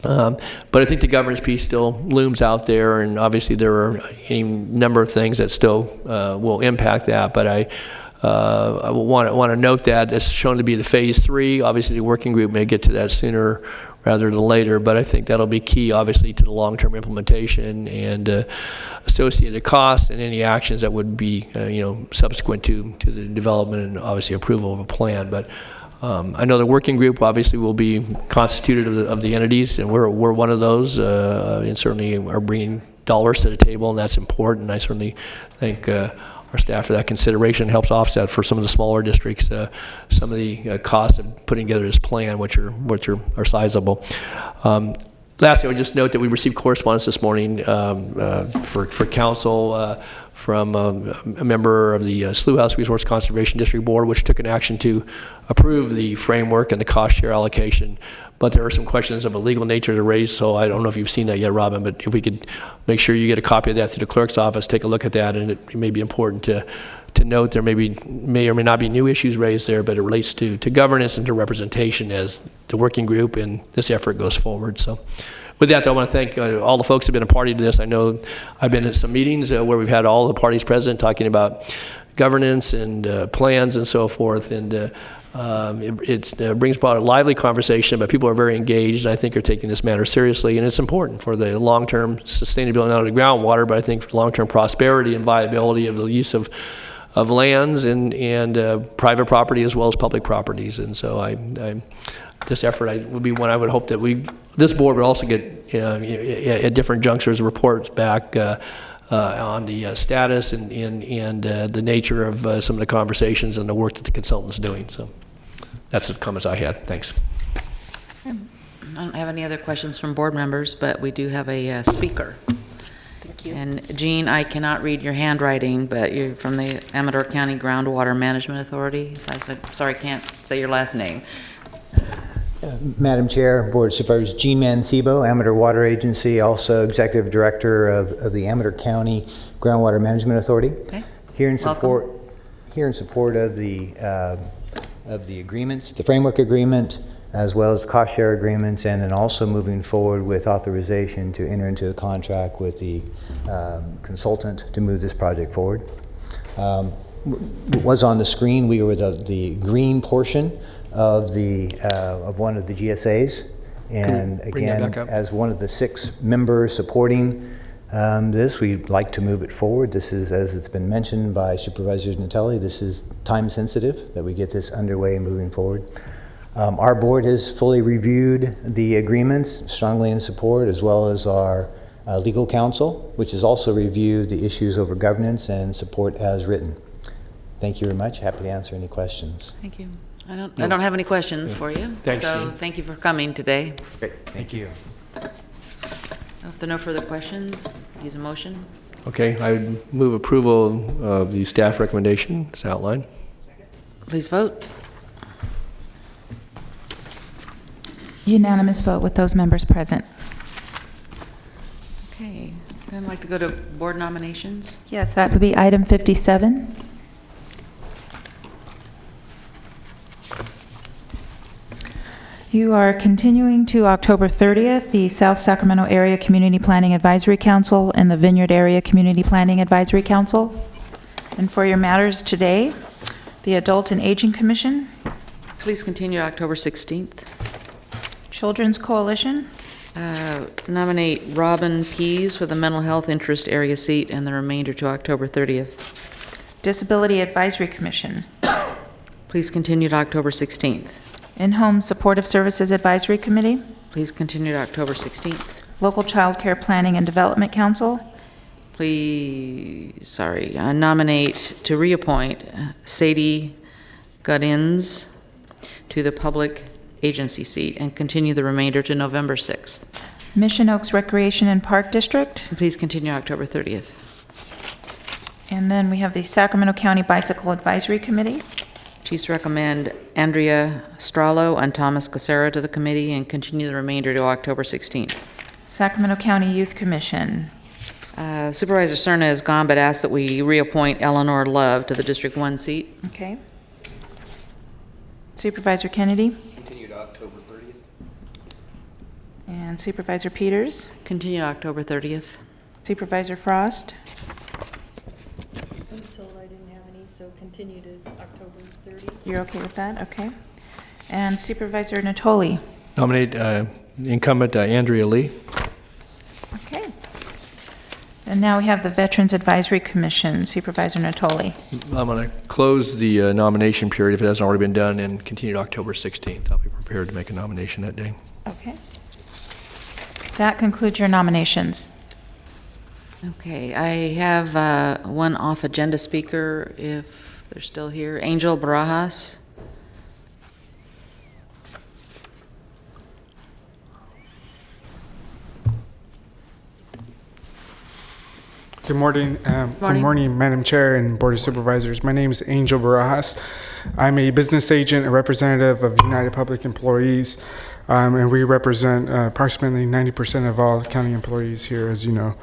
But I think the governance piece still looms out there, and obviously there are a number of things that still will impact that. But I want to note that it's shown to be the phase 3. Obviously, the working group may get to that sooner rather than later, but I think that'll be key, obviously, to the long-term implementation and associated costs and any actions that would be, subsequent to the development and obviously approval of a plan. But I know the working group obviously will be constituted of the entities, and we're one of those, and certainly are bringing dollars to the table, and that's important. I certainly thank our staff for that consideration. It helps offset for some of the smaller districts some of the costs of putting together this plan, which are sizable. Lastly, I would just note that we received correspondence this morning for council from a member of the Slough House Resource Conservation District Board, which took an action to approve the framework and the cost share allocation. But there are some questions of a legal nature to raise, so I don't know if you've seen that yet, Robin, but if we could make sure you get a copy of that through the clerk's office, take a look at that, and it may be important to note there may or may not be new issues raised there, but it relates to governance and to representation as the working group and this effort goes forward. So with that, I want to thank all the folks who have been a party to this. I know I've been at some meetings where we've had all the parties present talking about governance and plans and so forth, and it brings about a lively conversation, but people are very engaged, and I think are taking this matter seriously, and it's important for the long-term sustainability not only of groundwater, but I think for long-term prosperity and viability of the use of lands and private property as well as public properties. And so this effort would be one I would hope that this board would also get at different junctures reports back on the status and the nature of some of the conversations and the work that the consultant's doing. So that's the comments I had. Thanks. I don't have any other questions from board members, but we do have a speaker. Thank you. And Jean, I cannot read your handwriting, but you're from the Amador County Groundwater Management Authority. So sorry, I can't say your last name. Madam Chair, Board of Supervisors, Jean Mancebo, Amador Water Agency, also Executive Director of the Amador County Groundwater Management Authority. Okay. Here in support of the agreements, the framework agreement, as well as cost share agreements, and then also moving forward with authorization to enter into a contract with the consultant to move this project forward. What was on the screen, we were the green portion of one of the GSAs, and again, as one of the 6 members supporting We'd like to move it forward. This is, as it's been mentioned by Supervisor Natali, this is time sensitive that we get this underway and moving forward. Our board has fully reviewed the agreements, strongly in support, as well as our legal counsel, which has also reviewed the issues over governance and support as written. Thank you very much. Happy to answer any questions. Thank you. I don't have any questions for you. Thanks, so Gene. thank you for coming today. Great. Thank you. If there are no further questions, use a motion. Okay, I would move approval of the staff recommendation as outlined. Please vote. Unanimous vote with those members present. Okay, then I'd like to go to board nominations. Yes, that would be item 57. You are continuing to October 30th, the South Sacramento Area Community Planning Advisory Council and the Vineyard Area Community Planning Advisory Council. And for your matters today, the Adult and Aging Commission, Please continue to October 16th. Children's Coalition, Nominate Robin Pease for the Mental Health Interest Area seat and the remainder to October 30th. Disability Advisory Commission, Please continue to October 16th. In-Home Supportive Services Advisory Committee, Please continue to October 16th. Local Child Care Planning and Development Council, Nominate to reappoint Sadie Guddins to the Public Agency seat and continue the remainder to November 6th. Mission Oaks Recreation and Park District, Please continue October 30th. and then we have the Sacramento County Bicycle Advisory Committee. Chiefs recommend Andrea Strallo and Thomas Casera to the committee and continue the remainder to October 16th. Sacramento County Youth Commission, Supervisor Cerna is gone, but asks that we reappoint Eleanor Love to the District 1 seat. okay. Supervisor Kennedy Continue to October 30th. and Supervisor Peters, Continue to October 30th. Supervisor Frost, I was told I didn't have any, so continue to October 30th. you're okay with that? Okay. And Supervisor Natoli. Nominate incumbent Andrea Lee. Okay. And now we have the Veterans Advisory Commission, Supervisor Natoli. I'm going to close the nomination period if it hasn't already been done and continue to October 16th. I'll be prepared to make a nomination that day. Okay. That concludes your nominations. Okay, I have one off-agenda speaker, if they're still here. Angel Barajas. Good morning. Good morning, Madam Chair and Board of Supervisors. My name is Angel Barajas. I'm a business agent, a representative of United Public Employees, and we represent approximately 90% of all county employees here, as you know.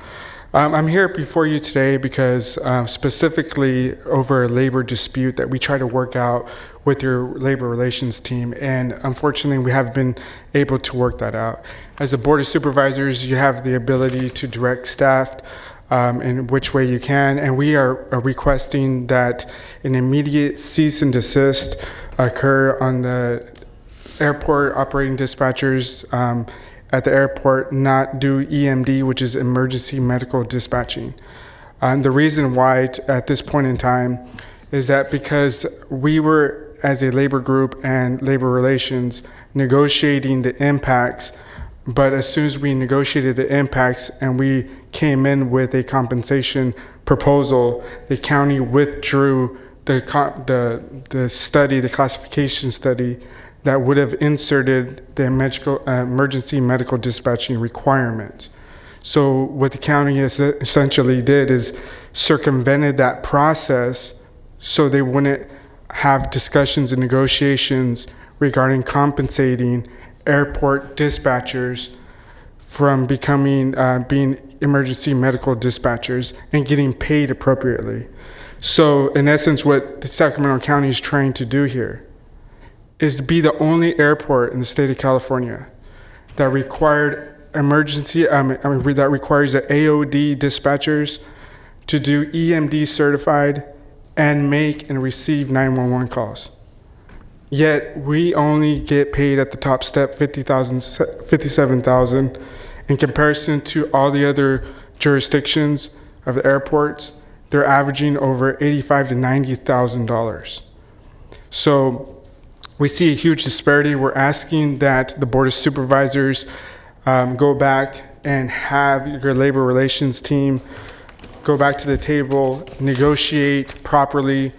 I'm here before you today because specifically over a labor dispute that we try to work out with your labor relations team, and unfortunately we haven't been able to work that out. As a Board of Supervisors, you have the ability to direct staff in which way you can, and we are requesting that an immediate cease and desist occur on the airport operating dispatchers at the airport not do EMD, which is emergency medical dispatching. And the reason why at this point in time is that because we were, as a labor group and labor relations, negotiating the impacts, but as soon as we negotiated the impacts and we came in with a compensation proposal, the county withdrew the study, the classification study that would have inserted the emergency medical dispatching requirement. So what the county essentially did is circumvented that process so they wouldn't have discussions and negotiations regarding compensating airport dispatchers from becoming being emergency medical dispatchers and getting paid appropriately. So in essence, what the Sacramento County is trying to do here is to be the only airport in the state of California that required that requires the AOD dispatchers to do EMD certified and make and receive 911 calls. Yet we only get paid at the top step $57,000 in comparison to all the other jurisdictions of the airports, they're averaging over $85,000 to $90,000. So we see a huge disparity. We're asking that the Board of Supervisors go back and have your labor relations team go back to the table, negotiate properly,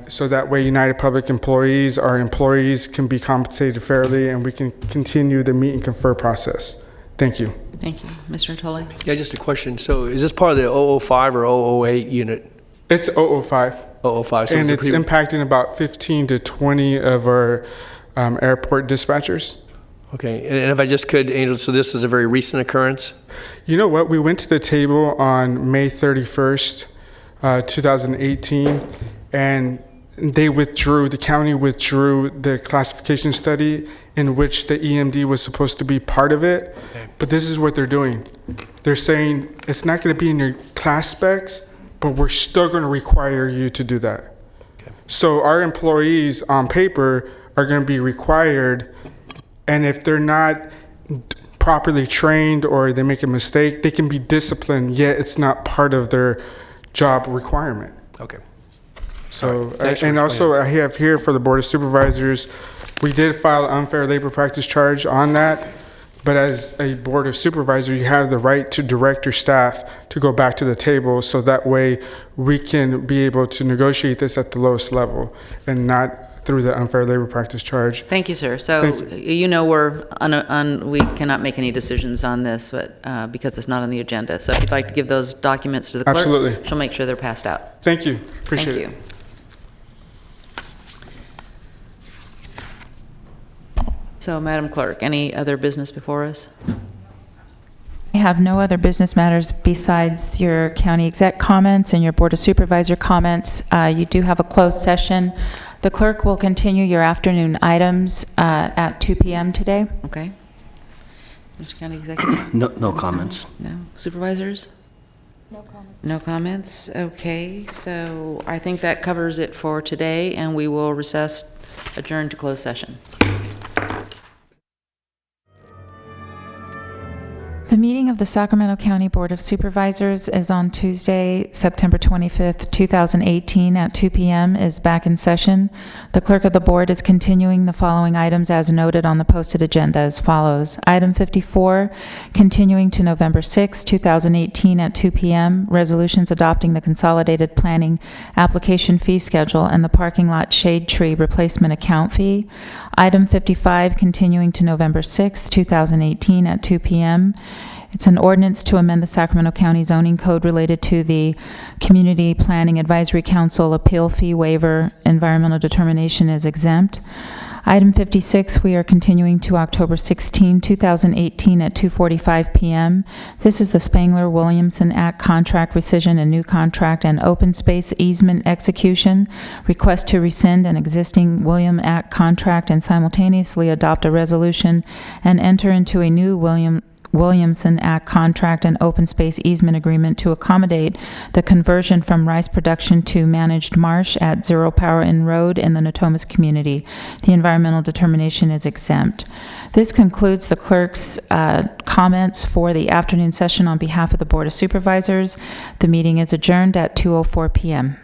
so that way United Public employees, our employees, can be compensated fairly and we can continue the meet and confer process. Thank you. Thank you. Mr. Tully? Yeah, just a question. So is this part of the 005 or 008 unit? It's 005. 005. So And it's impacting about 15 to 20 of our airport dispatchers. Okay, and if I just could, Angel, so this is a very recent occurrence? You know what? We went to the table on May 31st, 2018, and the county withdrew the classification study in which the EMD was supposed to be part of it. Okay. But this is what they're doing. They're saying it's not going to be in your class specs, but we're still going to require you to do that. Okay. So our employees on paper are going to be required, and if they're not properly trained or they make a mistake, they can be disciplined, yet it's not part of their job requirement. Okay. So, right. and also I have here for the Board of Supervisors, we did file an unfair labor practice charge on that, but as a Board of Supervisors, you have the right to direct your staff to go back to the table, so that way we can be able to negotiate this at the lowest level and not through the unfair labor practice charge. Thank you, sir. So you know we cannot make any decisions on this, but because it's not on the agenda. So if you'd like to give those documents to the clerk, Absolutely. She'll make sure they're passed out. Thank you. Appreciate it. Thank you. So, Madam Clerk, any other business before us? I have no other business matters besides your county exec comments and your Board of Supervisor comments. You do have a closed session. The clerk will continue your afternoon items at 2 p.m. today. Okay. Mr. County Executive? No comments. No. Supervisors? No comments. No comments? Okay, so I think that covers it for today, and we will adjourn to closed session. The meeting of the Sacramento County Board of Supervisors is on Tuesday, September 25th, 2018 at 2 p.m. is back in session. The clerk of the board is continuing the following items as noted on the posted agenda as follows. Item 54, continuing to November 6, 2018 at 2 p.m. Resolutions adopting the consolidated planning application fee schedule and the parking lot shade tree replacement account fee. Item 55, continuing to November 6, 2018 at 2 p.m. It's an ordinance to amend the Sacramento County zoning code related to the Community Planning Advisory Council appeal fee waiver. Environmental determination is exempt. Item 56, we are continuing to October 16, 2018 at 2:45 p.m. This is the Spangler-Williamson Act contract rescission and new contract and open space easement execution. Request to rescind an existing William Act contract and simultaneously adopt a resolution and enter into a new Williamson Act contract and open space easement agreement to accommodate the conversion from rice production to managed marsh at Zero Power Inn Road in the Natomas community. The environmental determination is exempt. This concludes the clerk's comments for the afternoon session on behalf of the Board of Supervisors. The meeting is adjourned at 2:04 p.m.